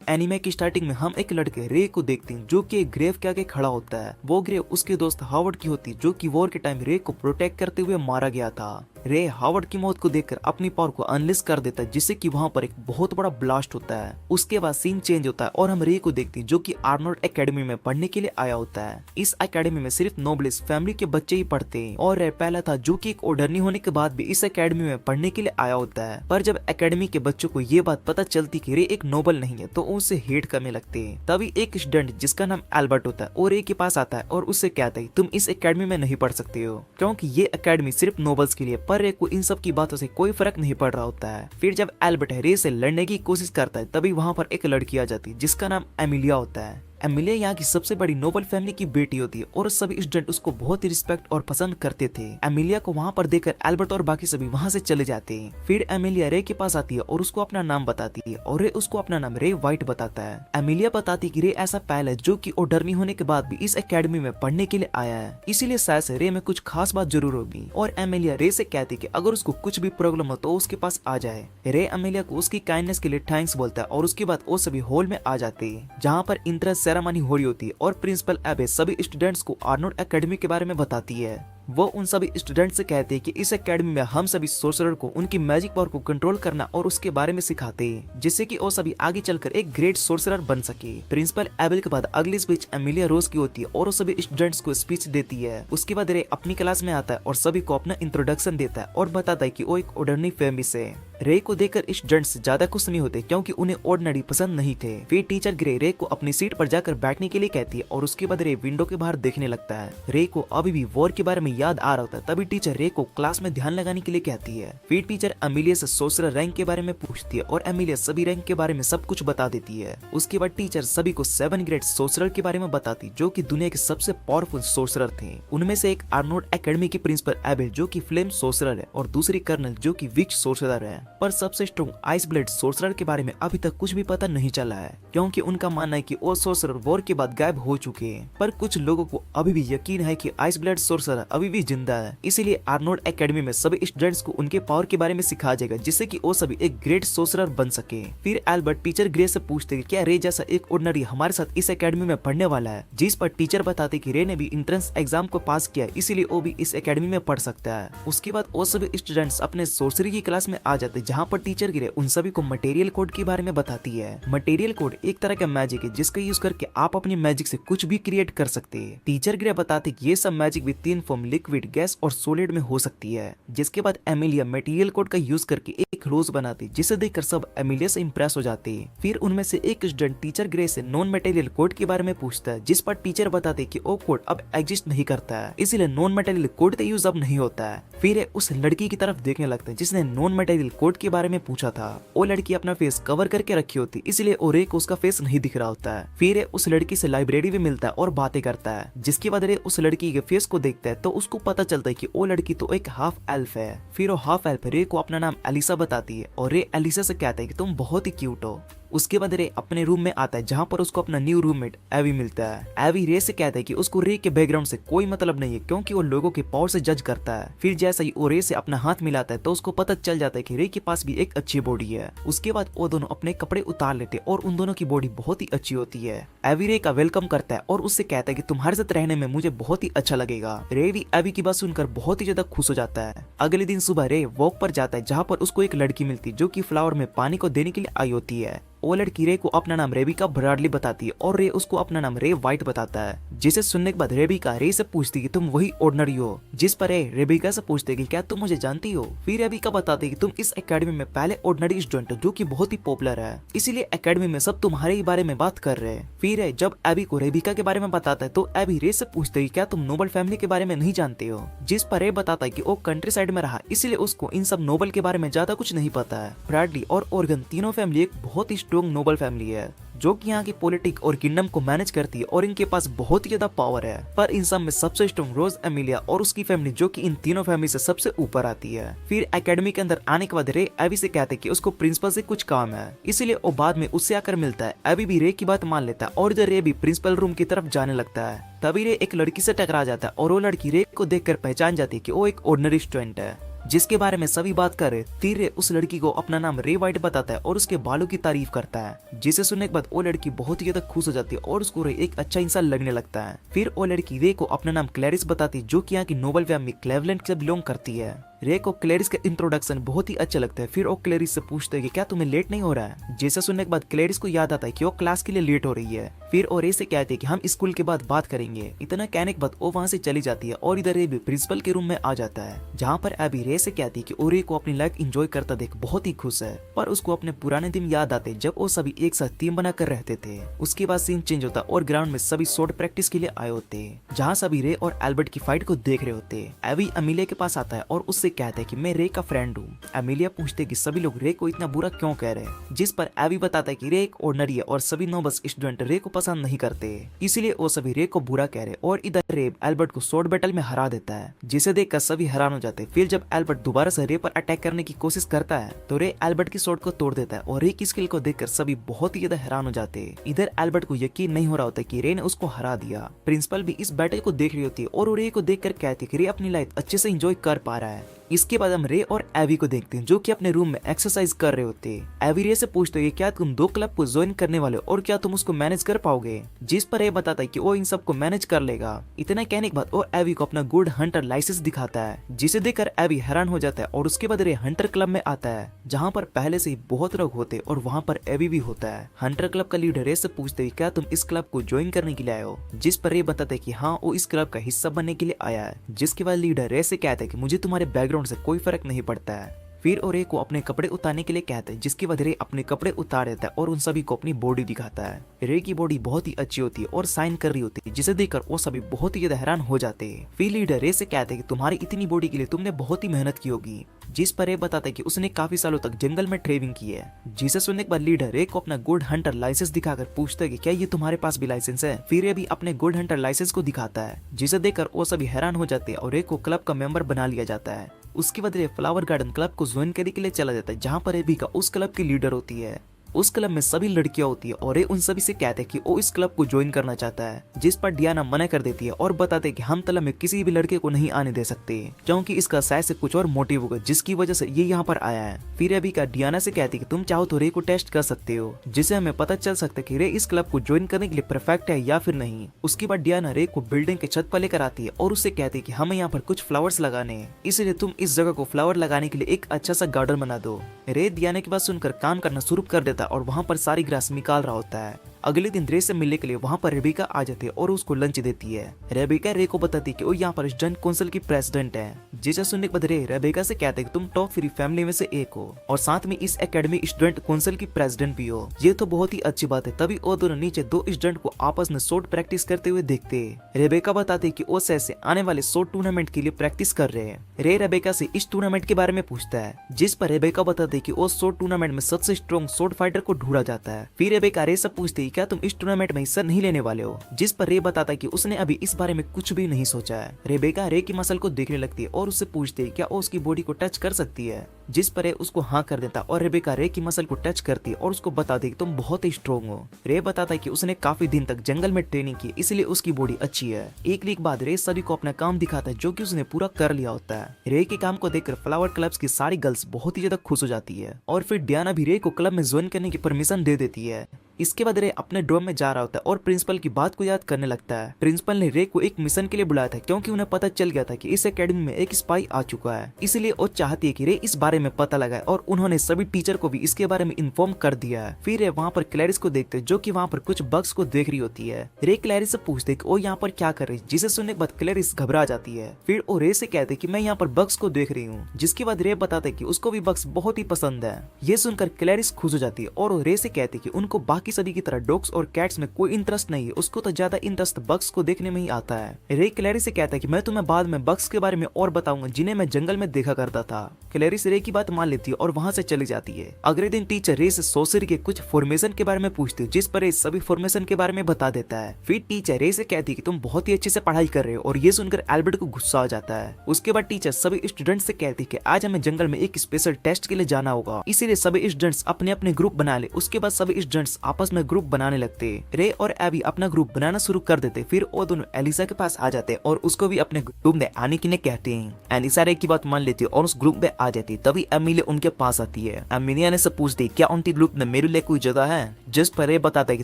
Anime की starting में हम एक लड़के रे को देखते हैं जो कि एक ग्रेव के आगे खड़ा होता है। वो ग्रेव उसके दोस्त हावर्ड की होती है जो कि वॉर के टाइम रे को प्रोटेक्ट करते हुए मारा गया था। रे हावर्ड की मौत को देखकर अपनी पावर को अनलिस्ट कर देता है जिससे कि वहां पर एक बहुत बड़ा ब्लास्ट होता है। उसके बाद सीन चेंज होता है और हम रे को देखते हैं जो कि आर्नोल्ड एकेडमी में पढ़ने के लिए आया होता है। इस एकेडमी में सिर्फ नोबलिस्ट फैमिली के बच्चे ही पढ़ते हैं और रे पहला था जो कि एक ओडरनी होने के बाद भी इस एकेडमी में पढ़ने के लिए आया होता है। पर जब एकेडमी के बच्चों को ये बात पता चलती कि रे एक नोबल नहीं है तो उसे हेट करने लगते हैं। तभी एक स्टूडेंट जिसका नाम एल्बर्ट होता है और रे के पास आता है और उससे कहता है तुम इस एकेडमी में नहीं पढ़ सकते हो क्योंकि ये एकेडमी सिर्फ नोबल्स के लिए। पर रे को इन सब की बातों से कोई फर्क नहीं पड़ रहा होता है। फिर जब एल्बर्ट रे से लड़ने की कोशिश करता है तभी वहां पर एक लड़की आ जाती है जिसका नाम एमिलिया होता है। एमिलिया यहाँ की सबसे बड़ी नोबल फैमिली की बेटी होती है और सभी स्टूडेंट उसको बहुत ही रिस्पेक्ट और पसंद करते थे। एमिलिया को वहाँ पर देखकर एल्बर्ट और बाकी सभी वहाँ से चले जाते हैं। फिर एमिलिया रे के पास आती है और उसको अपना नाम बताती है और रे उसको अपना नाम रे व्हाइट बताता है। एमिलिया बताती है कि रे ऐसा पहल है जो कि ओडरनी होने के बाद भी इस एकेडमी में पढ़ने के लिए आया है, इसीलिए शायद से रे में कुछ खास बात जरूर होगी। और एमिलिया रे से कहती है कि अगर उसको कुछ भी प्रॉब्लम हो तो उसके पास आ जाए। रे एमिलिया को उसकी काइंडनेस के लिए थैंक्स बोलता है और उसके बाद वो सभी हॉल में आ जाते हैं जहाँ पर इंट्रेंस सेरेमनी हो रही होती है और प्रिंसिपल एबे सभी स्टूडेंट्स को आर्नोल्ड एकेडमी के बारे में बताती है। वो उन सभी स्टूडेंट से कहते हैं कि इस एकेडमी में हम सभी सोर्सरर को उनकी मैजिक पावर को कंट्रोल करना और उसके बारे में सिखाते हैं जिससे कि वो सभी आगे चलकर एक ग्रेट सोर्सरर बन सके। प्रिंसिपल एबेल के बाद अगली स्पीच एमिलिया रोज की होती है और वो सभी स्टूडेंट्स को स्पीच देती है। उसके बाद रे अपनी क्लास में आता है और सभी को अपना इंट्रोडक्शन देता है और बताता है कि वो एक ऑर्डिनरी फैमिली से है। रे को देखकर स्टूडेंट्स ज्यादा खुश नहीं होते क्योंकि उन्हें ऑर्डिनरी पसंद नहीं थे। फिर टीचर ग्रे रे को अपनी सीट पर जाकर बैठने के लिए कहती है और उसके बाद रे विंडो के बाहर देखने लगता है। रे को अभी भी वॉर के बारे में याद आ रहा होता है। तभी टीचर रे को क्लास में ध्यान लगाने के लिए कहती है। फिर टीचर एमिलिया से सोर्सरर रैंक के बारे में पूछती है और एमिलिया सभी रैंक के बारे में सब कुछ बता देती है। उसके बाद टीचर सभी को 7 ग्रेट सोर्सरर के बारे में बताती जो कि दुनिया के सबसे पावरफुल सोर्सरर थे। उनमें से एक आर्नोल्ड एकेडमी की प्रिंसिपल एबेल जो कि फ्लेम सोर्सरर है और दूसरी कर्नल जो कि विच सोर्सरर है। पर सबसे स्ट्रॉन्ग आइस ब्लेड सोर्सरर के बारे में अभी तक कुछ भी पता नहीं चला है क्योंकि उनका मानना है कि वो सोर्सरर वॉर के बाद गायब हो चुके हैं। पर कुछ लोगों को अभी भी यकीन है कि आइस ब्लेड सोर्सरर अभी भी जिंदा है, इसीलिए आर्नोल्ड एकेडमी में सभी स्टूडेंट्स को उनके पावर के बारे में सिखाया जाएगा जिससे कि वो सभी एक ग्रेट सोर्सरर बन सके। फिर एल्बर्ट टीचर ग्रे से पूछते हैं कि क्या रे जैसा एक ऑर्डिनरी हमारे साथ इस एकेडमी में पढ़ने वाला है, जिस पर टीचर बताते कि रे ने भी एंट्रेंस एग्जाम को पास किया इसीलिए वो भी इस एकेडमी में पढ़ सकता है। उसके बाद वो सभी स्टूडेंट्स अपने सोर्सरी की क्लास में आ जाते जहाँ पर टीचर ग्रे उन सभी को मटेरियल कोड के बारे में बताती है। मटेरियल कोड एक तरह का मैजिक है जिसका यूज करके आप अपनी मैजिक से कुछ भी क्रिएट कर सकते हैं। टीचर ग्रे बताते कि ये सब मैजिक भी 3 फॉर्म लिक्विड, गैस और सॉलिड में हो सकती है। जिसके बाद एमिलिया मटेरियल कोड का यूज करके एक रोज बनाती जिसे देखकर सब एमिलिया से इंप्रेस हो जाते हैं। फिर उनमें से एक स्टूडेंट टीचर ग्रे से नॉन मटेरियल कोड के बारे में पूछता है जिस पर टीचर बताते कि वो कोड अब एग्जिस्ट नहीं करता है, इसीलिए नॉन मटेरियल कोड का यूज अब नहीं होता है। फिर उस लड़की की तरफ देखने लगता है जिसने नॉन मटेरियल कोड के बारे में पूछा था। वो लड़की अपना फेस कवर करके रखी होती इसलिए रे को उसका फेस नहीं दिख रहा होता है। फिर उस लड़की से लाइब्रेरी में मिलता है और बातें करता है जिसके बाद रे उस लड़की के फेस को देखता है तो उसको पता चलता है कि वो लड़की तो एक हाफ एल्फ है। फिर वो हाफ एल्फ रे को अपना नाम एलिसा बताती है और रे एलिसा से कहता है कि तुम बहुत ही क्यूट हो। उसके बाद रे अपने रूम में आता है जहाँ पर उसको अपना न्यू रूममेट एवी मिलता है। एवी रे से कहता है कि उसको रे के बैकग्राउंड से कोई मतलब नहीं है क्योंकि वो लोगों के पावर से जज करता है। फिर जैसा ही वो रे से अपना हाथ मिलाता है तो उसको पता चल जाता है कि रे के पास भी एक अच्छी बॉडी है। उसके बाद वो दोनों अपने कपड़े उतार लेते और उन दोनों की बॉडी बहुत ही अच्छी होती है। एवी रे का वेलकम करता है और उससे कहता है कि तुम्हारे साथ रहने में मुझे बहुत ही अच्छा लगेगा। रे भी एवी की बात सुनकर बहुत ही ज्यादा खुश हो जाता है। अगले दिन सुबह रे वॉक पर जाता है जहाँ पर उसको एक लड़की मिलती है जो की फ्लावर में पानी को देने के लिए आई होती है। वो लड़की रे को अपना नाम रेबिका ब्राडली बताती है और रे उसको अपना नाम रे व्हाइट बताता है। जिसे सुनने के बाद रेबिका रे से पूछती कि तुम वही ऑर्डिनरी हो, जिस पर रेबिका से पूछते कि क्या तुम मुझे जानती हो। फिर रेबिका बताती कि तुम इस एकेडमी में पहले ऑर्डिनरी स्टूडेंट हो जो कि बहुत ही पॉपुलर है, इसीलिए एकेडमी में सब तुम्हारे ही बारे में बात कर रहे हैं। फिर जब एबी को रेबिका के बारे में बताता है तो एबी रे से पूछते कि क्या तुम नोबल फैमिली के बारे में नहीं जानते हो, जिस पर रे बताता है कि वो कंट्री साइड में रहा इसलिए उसको इन सब नोबल के बारे में ज्यादा कुछ नहीं पता है। ब्राडली और ऑर्गन तीनों फैमिली एक बहुत ही स्ट्रॉन्ग नोबल फैमिली है जो कि यहाँ की पॉलिटिक और किंगडम को मैनेज करती है और इनके पास बहुत ही ज्यादा पावर है। पर इन सब में सबसे स्ट्रॉन्ग रोज एमिलिया और उसकी फैमिली जो कि इन तीनों फैमिली से सबसे ऊपर आती है। फिर एकेडमी के अंदर आने के बाद रे एबी से कहते हैं कि उसको प्रिंसिपल से कुछ काम है, इसीलिए वो बाद में उससे आकर मिलता है। एबी भी रे की बात मान लेता है और इधर रे भी प्रिंसिपल रूम की तरफ जाने लगता है। तभी रे एक लड़की से टकरा जाता है और वो लड़की रे को देखकर पहचान जाती है कि वो एक ऑर्डिनरी स्टूडेंट है। जिसके बारे में सभी बात कर रहे। फिर रे उस लड़की को अपना नाम रे वाइट बताता है और उसके बालों की तारीफ करता है, जिसे सुनने के बाद वो लड़की बहुत ही ज्यादा खुश हो जाती है और उसको रे एक अच्छा इंसान लगने लगता है। फिर वो लड़की रे को अपना नाम क्लैरिस बताती है, जो कि यहाँ की नोबल फैमिली क्लेवलैंड से बिलोंग करती है। रे को क्लैरिस का इंट्रोडक्शन बहुत ही अच्छा लगता है। फिर वो क्लैरिस से पूछते हैं कि क्या तुम्हें लेट नहीं हो रहा है। जैसा सुनने के बाद क्लैरिस को याद आता है कि वो क्लास के लिए लेट हो रही है। फिर और रे से कहते हैं कि हम स्कूल के बाद बात करेंगे। इतना कहने के बाद वो वहाँ से चली जाती है और इधर रे भी प्रिंसिपल के रूम में आ जाता है, जहाँ पर अभी रे से कहती है कि वो रे को अपनी लाइफ एंजॉय करता देख बहुत ही खुश है, पर उसको अपने पुराने दिन याद आते जब वो सभी एक साथ टीम बनाकर रहते थे। उसके बाद सीन चेंज होता और ग्राउंड में सभी शॉर्ट प्रैक्टिस के लिए आए होते, जहाँ सभी रे और एल्बर्ट की फाइट को देख रहे होते। एवी अमीलिया के पास आता है और उससे कहता है कि मैं रे का फ्रेंड हूँ। अमीलिया पूछते कि सभी लोग रे को इतना बुरा क्यों कह रहे हैं, जिस पर एवी बताता है कि रे एक ऑर्डिनरी है और सभी नोबल्स स्टूडेंट रे को पसंद नहीं करते, इसीलिए वो सभी रे को बुरा कह रहे। और इधर रे एल्बर्ट को शॉर्ट बैटल में हरा देता है, जिसे देखकर सभी हैरान हो जाते। फिर जब एल्बर्ट दोबारा से रे पर अटैक करने की कोशिश करता है तो रे एल्बर्ट की शॉट को तोड़ देता है और रे की स्किल को देखकर सभी बहुत ही ज्यादा हैरान हो जाते। इधर एल्बर्ट को यकीन नहीं हो रहा होता कि रे ने उसको हरा दिया। प्रिंसिपल भी इस बैटल को देख रही होती है और रे को देखकर कहती है कि रे अपनी लाइफ अच्छे से एंजॉय कर पा रहा है। इसके बाद हम रे और एवी को देखते हैं, जो कि अपने रूम में एक्सरसाइज कर रहे होते। एवी रे से पूछते हैं क्या तुम 2 क्लब को ज्वाइन करने वाले हो और क्या तुम उसको मैनेज कर पाओगे, जिस पर रे बताता है कि वो इन सबको मैनेज कर लेगा। इतना कहने के बाद वो एवी को अपना गुड हंटर लाइसेंस दिखाता है, जिसे देखकर एवी हैरान हो जाता है और उसके बाद रे हंटर क्लब में आता है, जहाँ पर पहले से ही बहुत लोग होते और वहाँ पर एवी भी होता है। हंटर क्लब का लीडर रे से पूछते हैं क्या तुम इस क्लब को ज्वाइन करने के लिए आए हो, जिस पर रे बताते है कि हाँ वो इस क्लब का हिस्सा बनने के लिए आया है। जिसके बाद लीडर रे से कहता है कि मुझे तुम्हारे बैकग्राउंड से कोई फर्क नहीं पड़ता है। फिर और रे को अपने कपड़े उतारने के लिए कहता है, जिसके बाद रे अपने कपड़े उतार देता है और उन सभी को अपनी बॉडी दिखाता है। रे की बॉडी बहुत ही अच्छी होती है और साइन कर रही होती है, जिसे देखकर वो सभी बहुत ही ज्यादा हैरान हो जाते हैं। फिर लीडर रे से कहते हैं कि तुम्हारी इतनी बॉडी के लिए तुमने बहुत ही मेहनत की होगी, जिस पर रे बताता है कि उसने काफी सालों तक जंगल में ट्रेनिंग की है। जिसे सुनने के बाद लीडर रे को अपना गुड हंटर लाइसेंस दिखाकर पूछता है कि क्या ये तुम्हारे पास भी लाइसेंस है। फिर रे भी अपने गुड हंटर लाइसेंस को दिखाता है, जिसे देखकर वो सभी हैरान हो जाते हैं और रे को क्लब का मेंबर बना लिया जाता है। उसके बाद रे फ्लावर गार्डन क्लब को ज्वाइन करने के लिए चला जाता है, जहाँ पर एबिका उस क्लब की लीडर होती है। उस क्लब में सभी लड़कियां होती है और ये उन सभी से कहते हैं कि वो इस क्लब को ज्वाइन करना चाहता है, जिस पर डियाना मना कर देती है और बताते हैं कि हम क्लब में किसी भी लड़के को नहीं आने दे सकते, क्योंकि इसका शायद से कुछ और मोटिव होगा जिसकी वजह से ये यहाँ पर आया है। फिर एबिका डियाना से कहती है कि तुम चाहो तो रे को टेस्ट कर सकते हो, जिससे हमें पता चल सकता है कि रे इस क्लब को ज्वाइन करने के लिए परफेक्ट है या फिर नहीं। उसके बाद डियाना रे को बिल्डिंग के छत पर लेकर आती है और उससे कहती है कि हमें यहाँ पर कुछ फ्लावर्स लगाने हैं, इसलिए तुम इस जगह को फ्लावर लगाने के लिए एक अच्छा सा गार्डन बना दो। रे डियाना की बात सुनकर काम करना शुरू कर देता और वहाँ पर सारी ग्रास निकाल रहा होता है। अगले दिन रे से मिलने के लिए वहाँ पर रेबिका आ जाती है और उसको लंच देती है। रेबिका रे को बताती है कि वो यहाँ पर स्टूडेंट काउंसिल की प्रेसिडेंट है। जिसे सुनने के बाद रे रेबिका से कहते हैं कि तुम टॉप 3 फैमिली में से एक हो और साथ में इस एकेडमी स्टूडेंट काउंसिल की प्रेसिडेंट भी हो। ये तो बहुत ही अच्छी बात है। तभी वो दोनों नीचे 2 स्टूडेंट को आपस में शॉट प्रैक्टिस करते हुए देखते हैं। रेबिका बताती है कि वो से आने वाले शॉट टूर्नामेंट के लिए प्रैक्टिस कर रहे हैं। रे रेबिका से इस टूर्नामेंट के बारे में पूछता है, जिस पर रेबिका बताती है कि वो शॉट टूर्नामेंट में सबसे स्ट्रॉन्ग शॉट फाइटर को ढूंढा जाता है। फिर रेबिका रे से पूछती है क्या तुम इस टूर्नामेंट में हिस्सा नहीं लेने वाले हो, जिस पर रे बताता है कि उसने अभी इस बारे में कुछ भी नहीं सोचा है। रेबेका रे की मसल को देखने लगती है और उससे पूछती है क्या वो उसकी बॉडी को टच कर सकती है, जिस पर रे उसको हाँ कर देता और रेबेका रे की मसल को टच करती है और उसको बताती है कि तुम बहुत ही स्ट्रॉन्ग हो। रे बताता है कि उसने काफी दिन तक जंगल में ट्रेनिंग की, इसलिए उसकी बॉडी अच्छी है। एक वीक बाद रे सभी को अपना काम दिखाता है, जो कि उसने पूरा कर लिया होता है। रे के काम को देखकर फ्लावर क्लब्स की सारी गर्ल्स बहुत ही ज्यादा खुश हो जाती है और फिर डियाना भी रे को क्लब में ज्वाइन करने की परमिशन दे देती है। इसके बाद रे अपने डोम में जा रहा होता है और प्रिंसिपल की बात को याद करने लगता है। प्रिंसिपल ने रे को एक मिशन के लिए बुलाया था, क्योंकि उन्हें पता चल गया था कि इस एकेडमी में एक स्पाई आ चुका है, इसलिए वो चाहती है कि रे इस बारे में पता लगाए और उन्होंने सभी टीचर को भी इसके बारे में इन्फॉर्म कर दिया है। फिर रे वहाँ पर क्लैरिस को देखते, जो कि वहाँ पर कुछ बग्स को देख रही होती है। रे क्लैरिस से पूछते कि वो यहाँ पर क्या कर रही, जिसे सुनने के बाद क्लैरिस घबरा जाती है। फिर वो रे से कहते कि मैं यहाँ पर बग्स को देख रही हूँ, जिसके बाद रे बताते कि उसको भी बग्स बहुत ही पसंद है। ये सुनकर क्लैरिस खुश हो जाती है और वो रे से कहते कि उनको बाकी सभी की तरह डॉग्स और कैट्स में कोई इंटरेस्ट नहीं है, उसको तो ज्यादा इंटरेस्ट बग्स को देखने में ही आता है। रे क्लैरिस से कहता है कि मैं तुम्हें बाद में बग्स के बारे में और बताऊंगा, जिन्हें मैं जंगल में देखा करता था। क्लैरिस रे की बात मान लेती है और वहां से चली जाती है। अगले दिन टीचर रे से सोसरी के कुछ फॉर्मेशन के बारे में पूछती है, जिस पर रे सभी फॉर्मेशन के बारे में बता देता है। फिर टीचर रे से कहती है कि तुम बहुत ही अच्छे से पढ़ाई कर रहे हो, और ये सुनकर एल्बर्ट को गुस्सा आ जाता है। उसके बाद टीचर सभी स्टूडेंट से कहती है कि आज हमें जंगल में एक स्पेशल टेस्ट के लिए जाना होगा, इसीलिए सभी स्टूडेंट्स अपने अपने ग्रुप बना ले। उसके बाद सभी स्टूडेंट्स आपस में ग्रुप बनाने लगते। रे और एबी अपना ग्रुप बनाना शुरू कर देते। फिर वो दोनों एलिसा के पास आ जाते और उसको भी अपने ग्रुप में आने के लिए कहते हैं। एलिसा रे की बात मान लेती और उस ग्रुप में आ जाती। तभी एमिलिया उनके पास आती है। एमिलिया ने से पूछती क्या उनके ग्रुप में मेरे लिए कोई जगह है, जिस पर रे बताता है कि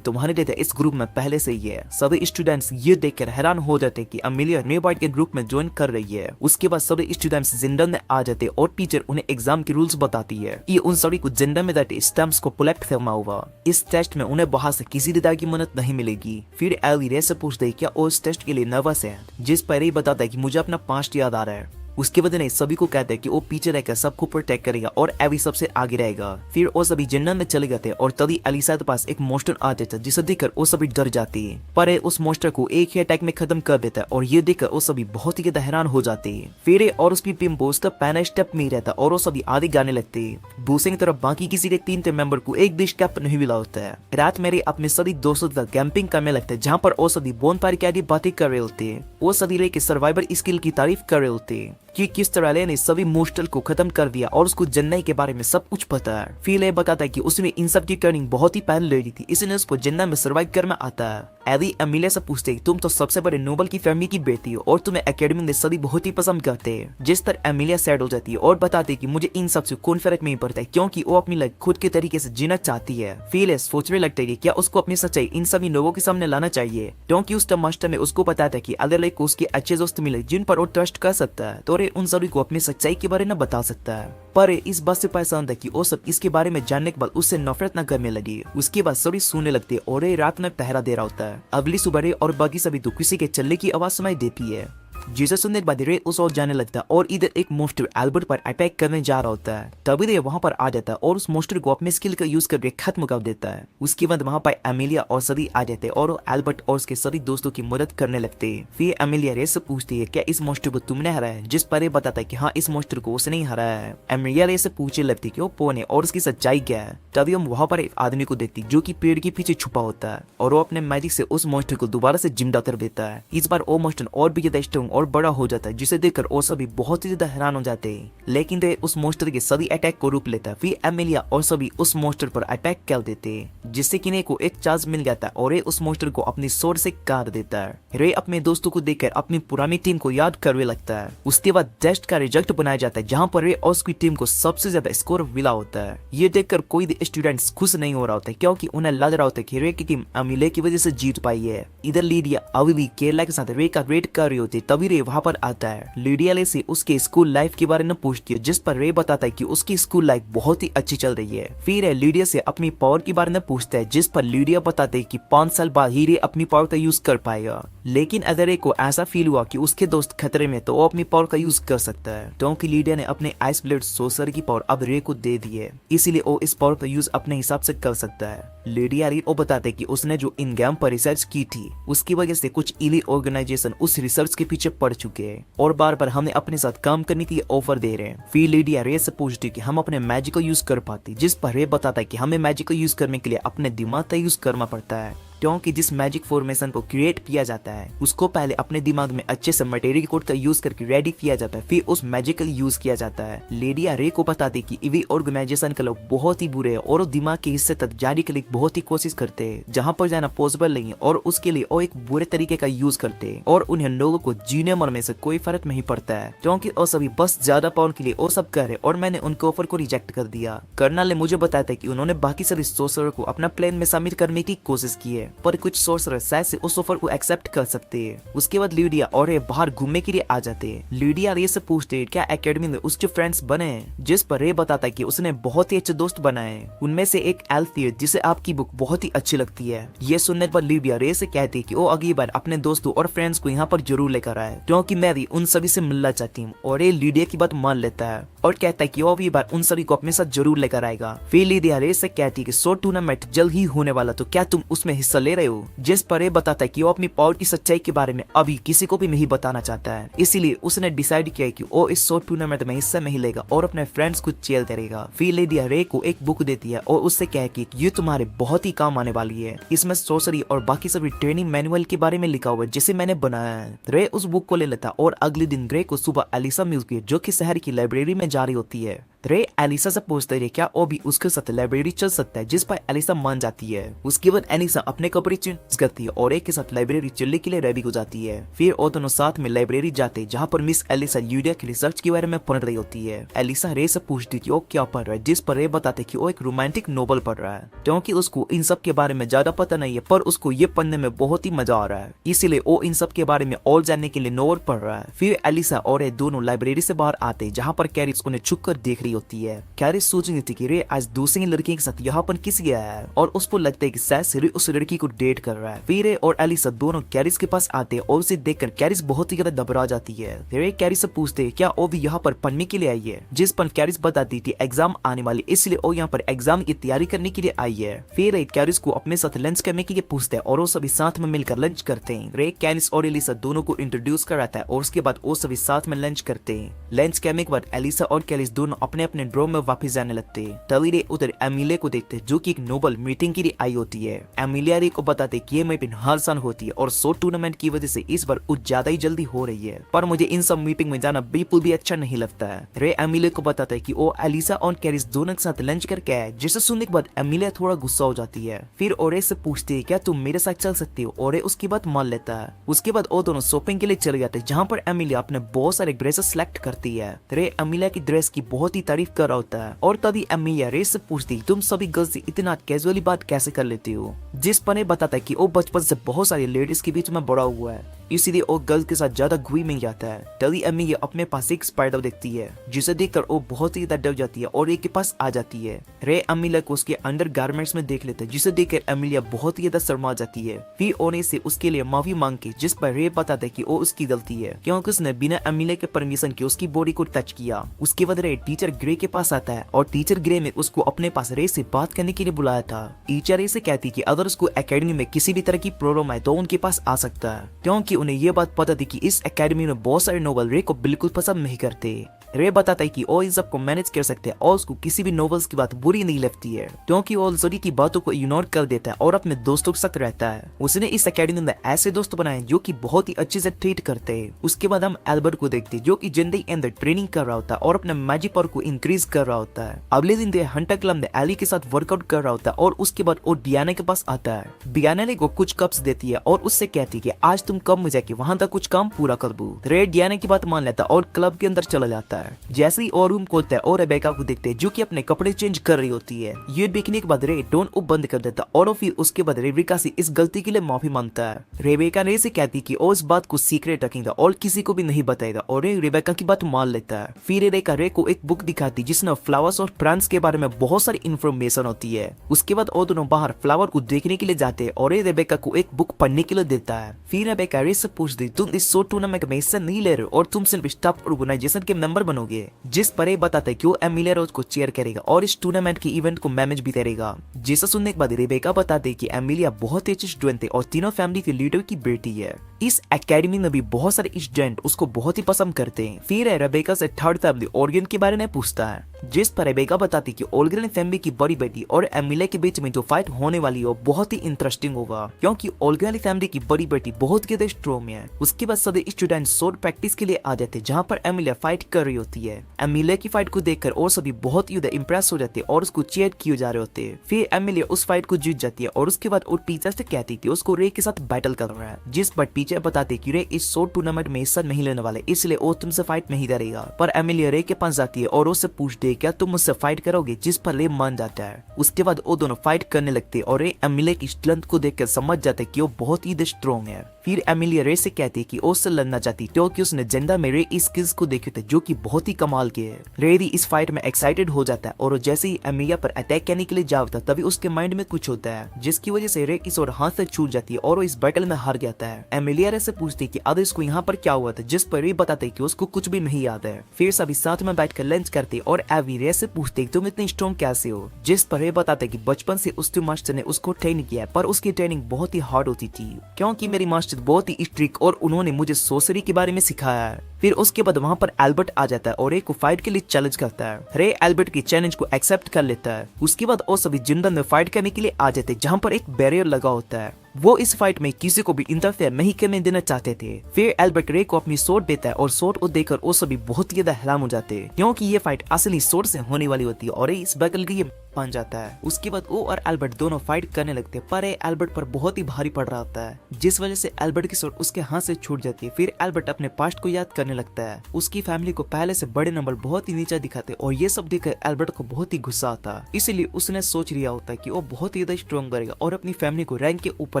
तुम्हारी जगह इस ग्रुप में पहले से ही है। सभी स्टूडेंट्स ये देखकर हैरान हो जाते कि एमिलिया न्यू बॉय के ग्रुप में ज्वाइन कर रही है। उसके बाद सभी स्टूडेंट्स जेंडर में आ जाते और टीचर उन्हें एग्जाम के रूल्स बताती है। ये उन सभी को जेंडर में जाते स्टैम्प्स को कलेक्ट करना होगा। इस टेस्ट में उन्हें बाहर से किसी तरह की मदद नहीं मिलेगी। फिर एली रे से पूछते क्या वो इस टेस्ट के लिए नर्वस है, जिस पर रे बताता है कि मुझे अपना पास्ट याद आ रहा है। उसके बाद ने सभी को कहते हैं कि वो पीछे रहकर सबको प्रोटेक्ट करेगा और एवी सबसे आगे रहेगा। फिर वो सभी जंगल में चले जाते और तभी एलिसा के पास एक मोस्टर आ जाता है, जिसे देखकर वो सभी डर जाती है। पर उस मोस्टर को एक ही अटैक में खत्म कर देता है और ये देखकर वो सभी बहुत ही ज्यादा हैरान हो जाते हैं। फिर और उसकी टीम पोस्टर पहला स्टेप में ही रहता और वो सभी आगे गाने लगते हैं। दूसरी तरफ बाकी किसी के 3 मेंबर को एक भी स्टेप नहीं मिला होता है। रात मेरे अपने सभी दोस्तों के साथ कैंपिंग करने लगते हैं, जहाँ पर वो सभी बोनफायर की आदि बातें कर रहे होते हैं। वो सभी रे के सर्वाइवर स्किल की तारीफ कर रहे होते हैं कि किस तरह ले ने सभी मोस्टल को खत्म कर दिया और उसको जन्नई के बारे में सब कुछ पता है। फिर बताता है कि उसने इन सब की ट्रेनिंग बहुत ही पहले ले ली थी, इसलिए उसको जन्नत में सर्वाइव करना आता है। एडी एमिलिया से पूछते तुम तो सबसे बड़े नोबल की फैमिली की बेटी हो और तुम्हें एकेडमी में सभी बहुत ही पसंद करते हैं। जिस पर एमिलिया सैड हो जाती है और बताती है कि मुझे इन सब से कोई फर्क नहीं पड़ता है, क्योंकि वो अपनी लाइफ खुद के तरीके से जीना चाहती है। फिर सोचने लगता है कि क्या उसको अपनी सच्चाई इन सभी लोगों के सामने लाना चाहिए, क्योंकि उस मास्टर ने उसको बताया था कि अगर लाइक को उसके अच्छे दोस्त मिले जिन पर वो ट्रस्ट कर सकता है तो उन सभी को अपनी सच्चाई के बारे में बता सकता है। पर इस बात से परेशान था कि वो सब इसके बारे में जानने के बाद उससे नफरत न करने लगी। उसके बाद सभी सोने लगते और रात में पहरा दे रहा होता है। अगली सुबह और बाकी सभी तो किसी के चलने की आवाज सुनाई देती है, जिसे सुनने के बाद रे उस ओर जाने लगता है और इधर एक मोस्टर एल्बर्ट पर अटैक करने जा रहा होता है। तभी रे वहां पर आ जाता है और उस मोस्टर को अपने स्किल का यूज करके खत्म कर देता है। उसके बाद वहां पर एमिलिया और सभी आ जाते हैं और एल्बर्ट और उसके सभी दोस्तों की मदद करने लगते हैं। फिर एमिलिया रे से पूछती है क्या इस मोस्टर को तुमने हराया है, जिस पर रे बताता है कि हाँ इस मोस्टर को उसने ही हराया है। एमिलिया रे से पूछने लगती है कि वो कौन है और उसकी सच्चाई क्या है। तभी हम वहां पर एक आदमी को देखती जो कि पेड़ के पीछे छुपा होता है और वो अपने मैजिक से उस मोस्टर को दोबारा से जिंदा कर देता है। इस बार वो मोस्टर और भी ज्यादा स्ट्रॉन्ग और बड़ा हो जाता है, जिसे देखकर वो सभी बहुत ही ज्यादा हैरान हो जाते हैं। लेकिन वे उस मोस्टर के सभी अटैक को रोक लेता है। फिर एमिलिया और सभी उस मोस्टर पर अटैक कर देते हैं, जिससे कि रे को एक चांस मिल जाता है और रे उस मोस्टर को अपनी स्वॉर्ड से काट देता है। रे अपने दोस्तों को देखकर अपनी पुरानी टीम को याद करने लगता है। उसके बाद टेस्ट का रिजल्ट बनाया जाता है, जहाँ पर रे और उसकी टीम को सबसे ज्यादा स्कोर मिला होता है। ये देखकर कोई भी स्टूडेंट्स खुश नहीं हो रहा होता है, क्योंकि उन्हें लग रहा होता है कि रे की टीम एमिलिया की वजह से जीत पाई है। इधर लीडिया अभी भी केरला के साथ रे का वेट कर रही होती है। तभी रे वहां पर आता है। लीडिया ले से उसके स्कूल लाइफ के बारे में पूछती है, जिस पर रे बताता है कि उसकी स्कूल लाइफ बहुत ही अच्छी चल रही है। फिर लीडिया से अपनी पावर के बारे में पूछता है, जिस पर लीडिया बताते है कि 5 साल बाद ही रे अपनी पावर का यूज कर पाएगा। लेकिन अगर रे को ऐसा फील हुआ कि उसके दोस्त खतरे में तो वो अपनी पावर का यूज कर सकता है, क्योंकि लीडिया ने अपने आइस ब्लेड सोसर की पावर अब रे को दे दी है, इसीलिए वो इस पावर का यूज अपने हिसाब से कर सकता है। लीडिया रे वो बताते कि उसने जो इन गेम पर रिसर्च की थी उसकी वजह से कुछ इलीट ऑर्गेनाइजेशन उस रिसर्च के पीछे पड़ चुके हैं और बार बार हमें अपने साथ काम करने की ऑफर दे रहे हैं। फिर लीडिया रे से पूछती कि हम अपने मैजिक को यूज कर पाती, जिस पर रे बताता है कि हमें मैजिक को यूज करने के लिए अपने दिमाग का यूज करना पड़ता है, क्योंकि जिस मैजिक फॉर्मेशन को क्रिएट किया जाता है उसको पहले अपने दिमाग में अच्छे से मटेरियल कोड का यूज करके रेडी किया जाता है, फिर उस मैजिकल यूज किया जाता है। लीडिया रे को बताती कि इवी ऑर्गेनाइजेशन के लोग बहुत ही बुरे हैं और वो दिमाग के हिस्से तक जाने के लिए बहुत ही कोशिश करते हैं, जहाँ पर जाना पॉसिबल नहीं है और उसके लिए वो एक बुरे तरीके का यूज करते हैं और उन्हें लोगों को जीने मरने से कोई फर्क नहीं पड़ता है, क्योंकि वो सभी बस ज्यादा पावर के लिए वो सब कर रहे और मैंने उनके ऑफर को रिजेक्ट कर दिया। कर्नल ने मुझे बताया था कि उन्होंने बाकी सभी सोर्सर को अपना प्लान में शामिल करने की कोशिश की है, पर कुछ सोर्सर शायद से उस ऑफर को एक्सेप्ट कर सकते हैं। उसके बाद लीडिया और रे बाहर घूमने के लिए आ जाते हैं। लीडिया रे से पूछते हैं क्या एकेडमी में उसके फ्रेंड्स बने हैं, जिस पर रे बताता है कि उसने बहुत ही अच्छे दोस्त बनाए हैं, उनमें से एक एल्फ है जिसे आपकी बुक बहुत ही अच्छी लगती है। ये सुनने पर लीडिया रे से कहती है कि वो अगली बार अपने दोस्तों और फ्रेंड्स को यहाँ पर जरूर लेकर आए, क्योंकि मैं भी उन सभी से मिलना चाहती हूँ। और ये लीडिया की बात मान लेता है और कहता है कि वो अगली बार उन सभी को अपने साथ जरूर लेकर आएगा। फिर लीडिया रे से कहती है कि शो टूर्नामेंट जल्द ही होने वाला, तो क्या तुम उसमें हिस्सा ले रहे हो, जिस पर रे बताता है कि वो अपनी पावर की सच्चाई के बारे में अभी किसी को भी नहीं बताना चाहता है, इसीलिए उसने डिसाइड किया कि वो इस शॉर्ट टूर्नामेंट में हिस्सा नहीं लेगा और अपने फ्रेंड्स को चेल करेगा। फिर लीडिया रे को एक बुक देती है और उससे कहे कि ये तुम्हारे बहुत ही काम आने वाली है, इसमें सोर्सरी और बाकी सभी ट्रेनिंग मैनुअल के बारे में लिखा हुआ है जिसे मैंने बनाया है। रे उस बुक को ले लेता और अगले दिन रे को सुबह एलिसा मिलती है जो कि शहर की लाइब्रेरी में जारी होती है। रे एलिसा से पूछते रहे क्या वो भी उसके साथ लाइब्रेरी चल सकता है, जिस पर एलिसा मान जाती है। उसके बाद एलिसा अपने कपड़े चेंज करती है और एक के साथ लाइब्रेरी चलने के लिए रेडी हो जाती है। फिर वो दोनों साथ में लाइब्रेरी जाते जहाँ पर मिस एलिसा यूरिया की रिसर्च के बारे में पढ़ रही होती है। एलिसा रे से पूछती कि वो क्या पढ़ रहा है, जिस पर रे बताते कि वो एक रोमांटिक नोवेल पढ़ रहा है, क्योंकि उसको इन सब के बारे में ज्यादा पता नहीं है पर उसको ये पढ़ने में बहुत ही मजा आ रहा है, इसीलिए वो इन सब के बारे में और जानने के लिए नोवेल पढ़ रहा है। फिर एलिसा और रे दोनों लाइब्रेरी से बाहर आते जहाँ पर कैरिस उन्हें छुप कर देख रही होती है। कैरिस सोच रही थी कि रे आज दूसरी लड़की के साथ यहाँ पर किस गया है और उसको लगता है कि शायद रे उस लड़की को डेट कर रहा है। फिर रे और एलिसा दोनों कैरिस के पास आते और उसे देखकर कैरिस बहुत ही ज्यादा घबरा जाती है। रे कैरिस से पूछते क्या वो भी यहाँ पर पढ़ने के लिए आई है, जिस पर कैरिस बताती थी एग्जाम आने वाली इसलिए वो यहाँ पर एग्जाम की तैयारी करने के लिए आई है। फिर रे कैरिस को अपने साथ लंच करने के लिए पूछते हैं और वो सभी साथ में मिलकर लंच करते हैं। रे कैरिस और एलिसा दोनों को इंट्रोड्यूस कराता है और उसके बाद वो सभी साथ में लंच करते हैं। लंच करने के बाद एलिसा और कैरिस दोनों अपने अपने ड्रोम में वापस जाने लगते हैं। तभी रे उधर एमिलिया को देखते जो कि एक नोबल मीटिंग के लिए आई होती है। एमिलिया रे को बताते कि ये मीटिंग हर साल होती है और शो टूर्नामेंट की वजह से इस बार कुछ ज्यादा ही जल्दी हो रही है, पर मुझे इन सब मीटिंग में जाना बिल्कुल भी अच्छा नहीं लगता है। रे एमिलिया को बताता है कि वो एलिसा और कैरिस दोनों के साथ लंच करके आए, जिसे सुनने के बाद एमिलिया थोड़ा गुस्सा हो जाती है। फिर ओरे से पूछती है क्या तुम मेरे साथ चल सकती हो, ओरे उसकी बात मान लेता है। उसके बाद वो दोनों शॉपिंग के लिए चले जाते हैं जहाँ पर एमिलिया अपने बहुत सारे ड्रेसेस सिलेक्ट करती है। रे एमिलिया की ड्रेस की बहुत ही तारीफ कर रहा होता है और तभी एमिलिया रे से पूछती तुम सभी गर्ल्स से इतना कैजुअली बात कैसे कर लेती हो, जिस पर ये बताता है कि वो बचपन से बहुत सारी लेडीज के बीच में बड़ा हुआ है, इसीलिए वो गर्ल्स के साथ ज्यादा घुई मिल जाता है। तभी एमिलिया अपने पास एक स्पाइडर देखती है जिसे देखकर वो बहुत ही ज्यादा डर जाती है और एक के पास आ जाती है। रे एमिलिया को उसके अंडर गारमेंट्स में देख लेते हैं जिसे देखकर एमिलिया बहुत ही ज्यादा शर्मा जाती है। फिर ओने से उसके लिए माफी मांग के, जिस पर रे बताता है कि वो उसकी गलती है क्योंकि उसने बिना एमिलिया के परमिशन के उसकी बॉडी को टच किया। उसके बाद रे टीचर ग्रे के पास आता है और टीचर ग्रे ने उसको अपने पास रे से बात करने के लिए बुलाया था। टीचर रे से कहती कि अगर उसको एकेडमी में किसी भी तरह की प्रॉब्लम आए तो उनके पास आ सकता है, क्योंकि उन्हें ये बात पता थी कि इस एकेडमी में बहुत सारे नोवेल रे को बिल्कुल पसंद नहीं करते। रे बताता है कि वो इन सबको मैनेज कर सकते हैं और उसको किसी भी नोवेल्स की बात बुरी नहीं लगती है, क्योंकि वो ऑलरेडी की बातों को इग्नोर कर देता है और अपने दोस्तों के साथ रहता है। उसने इस एकेडमी में ऐसे दोस्त बनाए जो कि बहुत ही अच्छे से ट्रीट करते हैं। उसके बाद हम एल्बर्ट को देखते हैं जो कि जिंदगी के अंदर ट्रेनिंग कर रहा होता है और अपने मैजिक पावर को इंक्रीज कर रहा होता है। अगले दिन हंटर क्लब में एली के साथ वर्कआउट कर रहा होता है और उसके बाद वो डियाना के पास आता है। डियाना को कुछ कप्स देती है और उससे कहती है कि आज तुम कब में जाके वहां तक कुछ काम पूरा कर दो। रे डियाना की बात मान लेता है और क्लब के अंदर चला जाता है। जैसे ही और रूम खोलता है और रेबेका को देखते हैं जो कि अपने कपड़े चेंज कर रही होती है। ये देखने के बाद रे डोन को बंद कर देता और फिर उसके बाद रेबेका से इस गलती के लिए माफी मांगता है। रेबेका रे से कहती कि वो इस बात को सीक्रेट रखेगा और किसी को भी नहीं बताएगा और रे रेबेका की बात मान लेता है। फिर रेबेका रे को एक बुक दिखाती जिसमें फ्लावर्स और प्लांट्स के बारे में बहुत सारी इन्फॉर्मेशन होती है। उसके बाद वो दोनों बाहर फ्लावर को देखने के लिए जाते हैं और रेबेका को एक बुक पढ़ने के लिए देता है। फिर रेबेका रे से पूछती तुम इस शो टूर्नामेंट में हिस्सा नहीं ले रहे और तुम सिर्फ स्टाफ ऑर्गेनाइजेशन के मेंबर बनोगे, जिस पर ये बताता है कि वो एमिलिया रोज को चेयर करेगा और इस टूर्नामेंट के इवेंट को मैनेज भी करेगा। जिसे सुनने के बाद रेबेका बताते है कि एमिलिया बहुत ही अच्छी स्टूडेंट है और तीनों फैमिली के लीडर की बेटी है। इस एकेडमी में भी बहुत सारे स्टूडेंट उसको बहुत ही पसंद करते हैं। फिर रेबेका से थर्ड फैमिली ऑर्गन के बारे में पूछता है, जिस पर रेबेका बताती कि ऑर्गन फैमिली की बड़ी बेटी और एमिलिया के बीच में जो फाइट होने वाली है वो बहुत ही इंटरेस्टिंग होगा, क्योंकि ऑर्गन फैमिली की बड़ी बेटी बहुत ज्यादा स्ट्रॉन्ग है। उसके बाद सभी स्टूडेंट शॉर्ट प्रैक्टिस के लिए आ जाते हैं जहाँ पर एमिलिया फाइट कर रही होती है। एमिलिया की फाइट को देखकर और सभी बहुत ही इम्प्रेस हो जाते हैं और उसको चीयर किए जा रहे होते हैं। फिर एमिलिया उस फाइट को जीत जाती है और उसके बाद वो टीचर से कहती थी उसको रे के साथ बैटल कर रहा है, जिस पर टीचर बताते कि रे इस शॉर्ट टूर्नामेंट में हिस्सा नहीं लेने वाले, इसलिए वो तुमसे फाइट नहीं करेगा। पर एमिलिया रे के पास जाती है और उससे पूछती है क्या तुम मुझसे फाइट करोगे, जिस पर रे मान जाता है। उसके बाद वो दोनों फाइट करने लगते हैं और रे एमिलिया की स्ट्रेंथ को देखकर समझ जाते कि वो बहुत ही स्ट्रॉन्ग है। फिर एमिलिया रे से कहती है कि वो उससे लड़ना चाहती क्योंकि उसने जेंडर में रे स्किल्स को देखे थे जो कि बहुत ही कमाल के है। रे इस फाइट में एक्साइटेड हो जाता है और जैसे ही एमिलिया पर अटैक करने के लिए जाता है तभी उसके माइंड में कुछ होता है जिसकी वजह से रे इस और हाथ से छूट जाती है और वो इस बैटल में हार जाता है। एमिलिया रे से पूछती है कि अदर इसको यहाँ पर क्या हुआ था, जिस पर रे बताते कि उसको कुछ भी नहीं याद है। फिर सभी साथ में बैठकर लंच करते और एवी रे से पूछते तुम इतनी स्ट्रॉन्ग कैसे हो, जिस पर रे बताते कि बचपन से उसके मास्टर ने उसको ट्रेनिंग किया पर उसकी ट्रेनिंग बहुत ही हार्ड होती थी, क्योंकि मेरी मास्टर बहुत ही स्ट्रिक्ट और उन्होंने मुझे सोसरी के बारे में सिखाया है। फिर उसके बाद वहाँ पर एल्बर्ट आ जाता है और रे को फाइट के लिए चैलेंज करता है। रे एल्बर्ट की चैलेंज को एक्सेप्ट कर लेता है। उसके बाद वो सभी जिंदन में फाइट करने के लिए आ जाते हैं जहाँ पर एक बैरियर लगा होता है। वो इस फाइट में किसी को भी इंटरफेयर नहीं करने देना चाहते थे। फिर एल्बर्ट रे को अपनी सोर्ड देता है और सोर्ड को देखकर वो सभी बहुत ही ज्यादा हैरान हो जाते हैं, क्योंकि ये फाइट असली सोर्ड से होने वाली होती है और रे इस बैटल के लिए बन जाता है। उसके बाद वो और एल्बर्ट दोनों फाइट करने लगते हैं, पर एल्बर्ट पर बहुत ही भारी पड़ रहा होता है, जिस वजह से एल्बर्ट की सोर्ड उसके हाथ से छूट जाती है। फिर एल्बर्ट अपने पास्ट को याद करने लगता है। उसकी फैमिली को पहले से बड़े नंबर बहुत ही नीचा दिखाते और ये सब देखकर एल्बर्ट को बहुत ही गुस्सा आता है। इसीलिए उसने सोच लिया होता है कि वो बहुत ही ज्यादा स्ट्रॉन्ग बनेगा और अपनी फैमिली को रैंक के ऊपर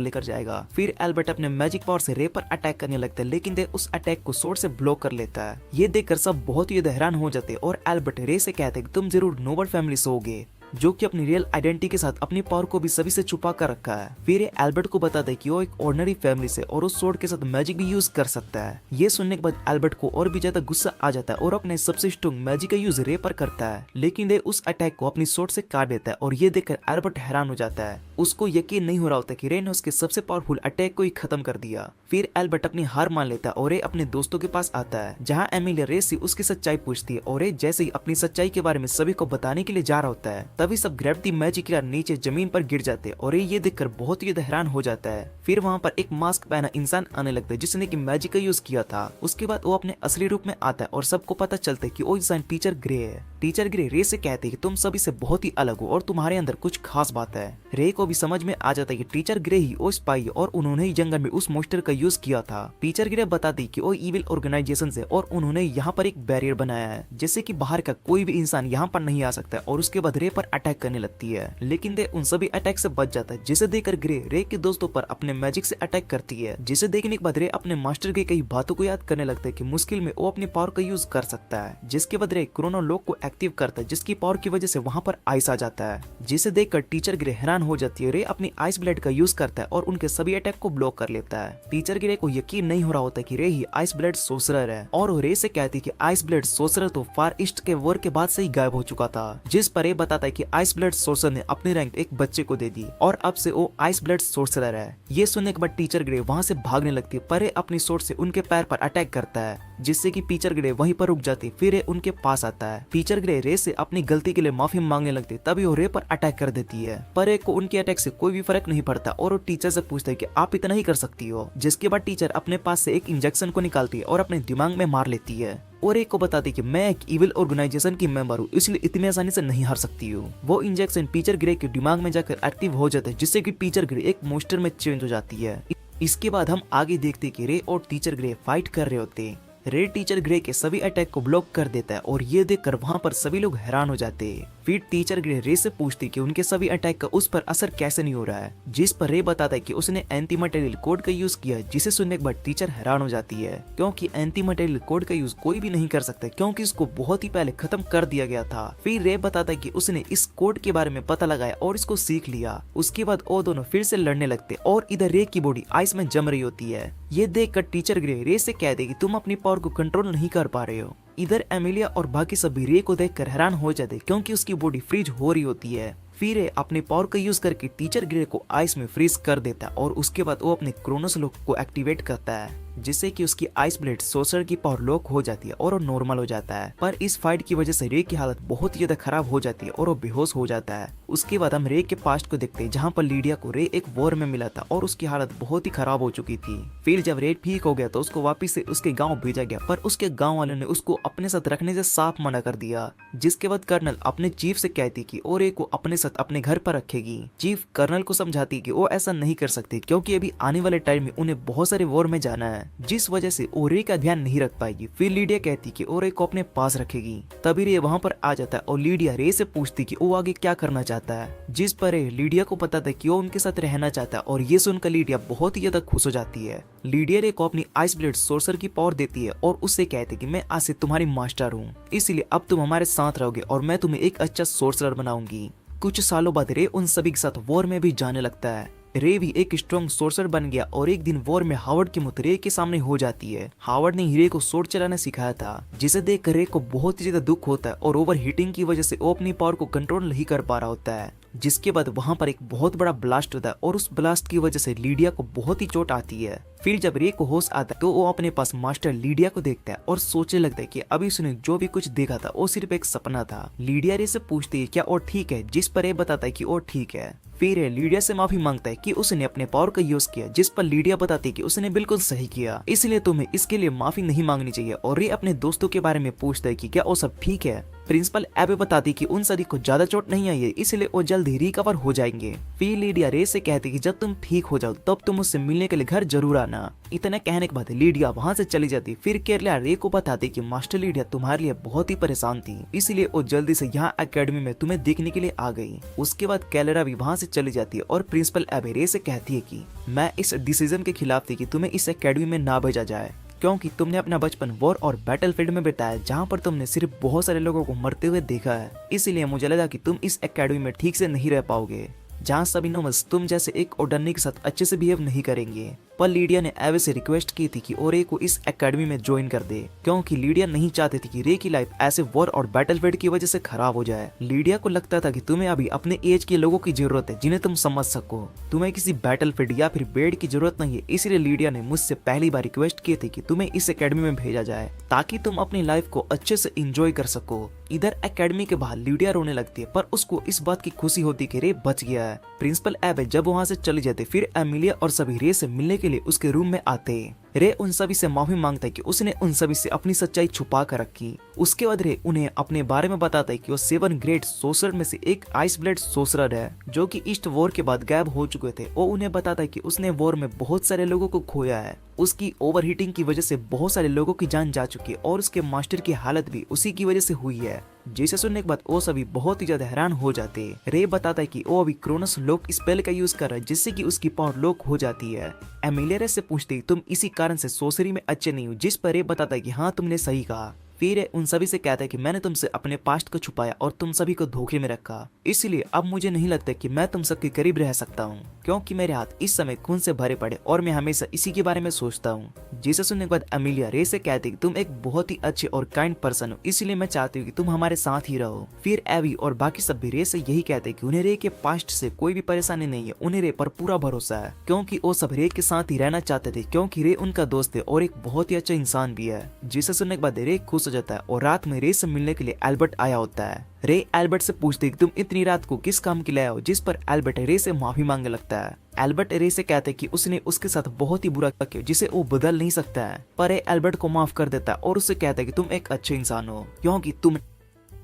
लेकर जाएगा। फिर एल्बर्ट अपने मैजिक पावर से रे पर अटैक करने लगता है, लेकिन रे उस अटैक को सोर्ड से ब्लॉक कर लेता है। ये देखकर सब बहुत ही हैरान हो जाते हैं और एल्बर्ट रे से कहते हैं कि तुम जरूर नोबल फैमिली से होगे, जो कि अपनी रियल आइडेंटिटी के साथ अपनी पावर को भी सभी से छुपा कर रखा है। फिर ये एल्बर्ट को बताता है कि वो एक ऑर्डिनरी फैमिली से और उस सोर्ड के साथ मैजिक भी यूज कर सकता है। ये सुनने के बाद एल्बर्ट को और भी ज्यादा गुस्सा आ जाता है और अपने सबसे स्ट्रॉन्ग मैजिक का यूज रे पर करता है, लेकिन रे उस अटैक को अपनी सोर्ड से काट देता है और ये देखकर एल्बर्ट हैरान हो जाता है। उसको यकीन नहीं हो रहा होता कि रे ने उसके सबसे पावरफुल अटैक को ही खत्म कर दिया। फिर एल्बर्ट अपनी हार मान लेता है और रे अपने दोस्तों के पास आता है, जहाँ एमिलिया रे से उसकी सच्चाई पूछती है और रे जैसे ही अपनी सच्चाई के बारे में सभी को बताने के लिए जा रहा होता है, तभी सब ग्रेविटी मैजिक के नीचे जमीन पर गिर जाते हैं और ये देखकर बहुत ही हैरान हो जाता है। फिर वहाँ पर एक मास्क पहना इंसान आने लगता है जिसने की मैजिक का यूज किया था। उसके बाद वो अपने असली रूप में आता है और सबको पता चलता है कि वो इंसान टीचर ग्रे है। टीचर ग्रे रे से कहते हैं कि तुम सभी से बहुत ही अलग हो और तुम्हारे अंदर कुछ खास बात है। रे को भी समझ में आ जाता है कि टीचर ग्रे ही वो स्पाई है और उन्होंने ही जंगल में उस मोस्टर का यूज किया था। टीचर ग्रे बताती कि वो इविल ऑर्गेनाइजेशन है और उन्होंने यहाँ पर एक बैरियर बनाया है जिससे कि बाहर का कोई भी इंसान यहाँ पर नहीं आ सकता और उसके बाद रे पर अटैक करने लगती है, लेकिन रे उन सभी अटैक से बच जाता है, जिसे देखकर ग्रे रे के दोस्तों पर अपने मैजिक से अटैक करती है। जिसे देखने के बाद रे अपने मास्टर की कई बातों को याद करने लगता है कि मुश्किल में वो अपनी पावर का यूज कर सकता है, जिसके बाद रे क्रोनोलॉक को एक्टिव करता है जिसकी पावर की वजह से वहाँ पर आइस आ जाता है, जिसे देखकर टीचर ग्रे हैरान हो जाती है। रे अपनी आइस ब्लेड का यूज करता है और उनके सभी अटैक को ब्लॉक कर लेता है। टीचर ग्रे को यकीन नहीं हो रहा होता कि रे ही आइस ब्लेड सोर्सरर है और रे से कहती है कि आइस ब्लेड सोर्सरर तो फार ईस्ट के वॉर के बाद से ही गायब हो चुका था, जिस पर रे बताता है कि आइस ब्लेड सोर्सरर ने अपनी रैंक एक बच्चे को दे दी और अब से वो आइस ब्लेड सोर्सरर है। ये सुनने के बाद टीचर ग्रे वहाँ से भागने लगती है, पर रे अपनी सोर्ड से उनके पैर पर अटैक करता है, जिससे कि टीचर ग्रे वहीं पर रुक जाती है। फिर रे उनके पास आता है। टीचर ग्रे रे से अपनी गलती के लिए माफी मांगने लगती है, तभी वो रे पर अटैक कर देती है, पर रे को उनके अटैक से कोई भी फर्क नहीं पड़ता और वो टीचर से पूछता है कि आप इतना ही कर सकती हो, जिसके बाद टीचर अपने पास से एक इंजेक्शन को निकालती है और अपने दिमाग में मार लेती है और एक को बताती कि मैं एक इविल ऑर्गेनाइजेशन की मेंबर हूँ, इसलिए इतनी आसानी से नहीं हार सकती हूँ। वो इंजेक्शन टीचर ग्रे के दिमाग में जाकर एक्टिव हो जाता है, जिससे कि टीचर ग्रे एक मोस्टर में चेंज हो जाती है। इसके बाद हम आगे देखते कि रे और टीचर ग्रे फाइट कर रहे होते हैं। रे टीचर ग्रे के सभी अटैक को ब्लॉक कर देता है और ये देखकर वहाँ पर सभी लोग हैरान हो जाते हैं। फिर टीचर ग्रे रे से पूछती कि उनके सभी अटैक का उस पर असर कैसे नहीं हो रहा है, जिस पर रे बताता है कि उसने एंटी मटेरियल कोड का यूज किया, जिसे सुनने के बाद टीचर हैरान हो जाती है, क्योंकि एंटी मटेरियल कोड का यूज कोई भी नहीं कर सकता क्योंकि इसको बहुत ही पहले खत्म कर दिया गया था। फिर रे बताता है कि उसने इस कोड के बारे में पता लगाया और इसको सीख लिया। उसके बाद वो दोनों फिर से लड़ने लगते और इधर रे की बॉडी आइस में जम रही होती है। ये देखकर टीचर ग्रे रे से कह दे कि तुम अपनी पावर को कंट्रोल नहीं कर पा रहे हो। इधर एमिलिया और बाकी सभी रे को देखकर हैरान हो जाते क्योंकि उसकी बॉडी फ्रीज हो रही होती है। फिर रे अपने पावर का यूज करके टीचर ग्रे को आइस में फ्रीज कर देता है और उसके बाद वो अपने क्रोनोस लॉक को एक्टिवेट करता है, जिससे कि उसकी आइस ब्लेड सोर्सर की पावर लॉक हो जाती है और वो नॉर्मल हो जाता है। पर इस फाइट की वजह से रे की हालत बहुत ही ज्यादा खराब हो जाती है और वो बेहोश हो जाता है। उसके बाद हम रे के पास्ट को देखते हैं, जहाँ पर लीडिया को रे एक वॉर में मिला था और उसकी हालत बहुत ही खराब हो चुकी थी। फिर जब रे ठीक हो गया तो उसको वापिस से उसके गाँव भेजा गया, पर उसके गाँव वालों ने उसको अपने साथ रखने से साफ मना कर दिया। जिसके बाद कर्नल अपने चीफ से कहती कि वो रे को अपने साथ अपने घर पर रखेगी। चीफ कर्नल को समझाती कि वो ऐसा नहीं कर सकते क्योंकि अभी आने वाले टाइम में उन्हें बहुत सारे वॉर में जाना है, जिस वजह से रे का ध्यान नहीं रख पाएगी। फिर लीडिया कहती कि रे को अपने पास रखेगी। तभी रे वहाँ पर आ जाता है और लीडिया रे से पूछती कि वो आगे क्या करना चाहता है, जिस पर लीडिया को पता था कि वो उनके साथ रहना चाहता है और ये सुनकर लीडिया बहुत ही ज्यादा खुश हो जाती है। लीडिया रे को अपनी आइस ब्लेड सोर्सर की पावर देती है और उससे कहती कि मैं आज से तुम्हारी मास्टर हूँ, इसलिए अब तुम हमारे साथ रहोगे और मैं तुम्हें एक अच्छा सोर्सर बनाऊंगी। कुछ सालों बाद रे उन सभी के साथ वॉर में भी जाने लगता है। रे भी एक स्ट्रॉन्ग सोर्सर बन गया और एक दिन वॉर में हावर्ड की मौत रे के सामने हो जाती है। हावर्ड ने रे को सोर्ड चलाना सिखाया था, जिसे देख रे को बहुत ही ज्यादा दुख होता है और ओवर हीटिंग की वजह से वो अपनी पावर को कंट्रोल नहीं कर पा रहा होता है जिसके बाद वहाँ पर एक बहुत बड़ा ब्लास्ट होता है और उस ब्लास्ट की वजह से लीडिया को बहुत ही चोट आती है। फिर जब रे को होश आता है तो वो अपने पास मास्टर लीडिया को देखता है और सोचने लगता है कि अभी उसने जो भी कुछ देखा था वो सिर्फ एक सपना था। लीडिया रे से पूछती है क्या वो ठीक है, जिस पर रे बताता है कि वो ठीक है। फिर लीडिया से माफी मांगता है कि उसने अपने पावर का यूज किया, जिस पर लीडिया बताती है कि उसने बिल्कुल सही किया, इसलिए तुम्हें इसके लिए माफी नहीं मांगनी चाहिए। और रे अपने दोस्तों के बारे में पूछता है कि क्या वो सब ठीक है। प्रिंसिपल एबे बताती कि उन सभी को ज्यादा चोट नहीं आई है, इसलिए वो जल्द ही रिकवर हो जाएंगे। फिर लीडिया रे से कहती कि जब तुम ठीक हो जाओ तब तुम मुझसे मिलने के लिए घर जरूर आना। इतना कहने के बाद लीडिया वहाँ से चली जाती। फिर केरला रे को बताती कि मास्टर लीडिया तुम्हारे लिए बहुत ही परेशान थी, इसलिए वो जल्दी से यहाँ एकेडमी में तुम्हें देखने के लिए आ गई। उसके बाद कैलेरा भी वहाँ से चली जाती है और प्रिंसिपल एबे रे से कहती है कि मैं इस डिसीजन के खिलाफ थी कि तुम्हें इस एकेडमी में ना भेजा जाए, क्योंकि तुमने अपना बचपन वॉर और बैटलफील्ड में बिताया जहाँ पर तुमने सिर्फ बहुत सारे लोगों को मरते हुए देखा है। इसीलिए मुझे लगा कि तुम इस एकेडमी में ठीक से नहीं रह पाओगे, जहाँ सभी नॉर्मल्स तुम जैसे एक ओडर्नी के साथ अच्छे से बिहेव नहीं करेंगे। पर लीडिया ने एवे से रिक्वेस्ट की थी कि वो रे को इस एकेडमी में ज्वाइन कर दे, क्योंकि लीडिया नहीं चाहती थी कि रे की लाइफ ऐसे वॉर और बैटलफील्ड की वजह से खराब हो जाए। लीडिया को लगता था कि तुम्हें अभी अपने एज के लोगों की जरूरत है जिन्हें तुम समझ सको, तुम्हें किसी बैटलफील्ड या फिर बेड की जरूरत नहीं है। इसलिए लीडिया ने मुझसे पहली बार रिक्वेस्ट की थी कि तुम्हें इस एकेडमी में भेजा जाए ताकि तुम अपनी लाइफ को अच्छे से एंजॉय कर सको। इधर एकेडमी के बाहर लीडिया रोने लगती है, पर उसको इस बात की खुशी होती कि रे बच गया है। प्रिंसिपल एबे जब वहाँ से चले जाते फिर एमिलिया और सभी रे से मिलने के लिए उसके रूम में आते। रे उन सभी से माफी मांगता है कि उसने उन सभी से अपनी सच्चाई छुपा कर रखी। उसके बाद रे उन्हें अपने बारे में बताता है कि वो 7 ग्रेट सोर्सरर में से एक आइस ब्लेड सोर्सरर है जो कि ईस्ट वॉर के बाद गायब हो चुके थे। वो उन्हें बताता है कि उसने वॉर में बहुत सारे लोगों को खोया है, उसकी ओवरहीटिंग की वजह से बहुत सारे लोगों की जान जा चुकी है और उसके मास्टर की हालत भी उसी की वजह से हुई है। जिसे सुनने के बाद वो सभी बहुत ही ज्यादा हैरान हो जाते। रे बताता है कि वो अभी क्रोनस लॉक स्पेल का यूज कर रहा है जिससे कि उसकी पावर लॉक हो जाती है। एमिलिया रे से पूछती तुम इसी कारण से सोसरी में अच्छे नहीं हो, जिस पर रे बताता है कि हाँ तुमने सही कहा। फिर उन सभी से कहता है कि मैंने तुमसे अपने पास्ट को छुपाया और तुम सभी को धोखे में रखा, इसलिए अब मुझे नहीं लगता कि मैं तुम सबके करीब रह सकता हूँ, क्योंकि मेरे हाथ इस समय खून से भरे पड़े और मैं हमेशा इसी के बारे में सोचता हूँ। जिसे सुनने के बाद एमिलिया रे से कहती है कि तुम एक बहुत ही अच्छे और काइंड पर्सन हो, इसलिए मैं चाहती हूँ कि तुम हमारे साथ ही रहो। फिर एवी और बाकी सब भी रे से यही कहते हैं कि उन्हें रे के पास्ट से कोई भी परेशानी नहीं है, उन्हें रे पर पूरा भरोसा है, क्योंकि वो सब रे के साथ ही रहना चाहते थे, क्योंकि रे उनका दोस्त है और एक बहुत ही अच्छा इंसान भी है। जिसे सुनने के बाद रे खुश हो जाता है और रात में रे से मिलने के लिए एल्बर्ट आया होता है। रे एल्बर्ट से पूछते कि तुम इतनी रात को किस काम के लिए आए हो, जिस पर एल्बर्ट रे से माफी मांगने लगता है। एल्बर्ट रे से कहते कि उसने उसके साथ बहुत ही बुरा किया जिसे वो बदल नहीं सकता है, पर एल्बर्ट को माफ कर देता है और उससे कहता है कि तुम एक अच्छे इंसान हो, क्योंकि तुम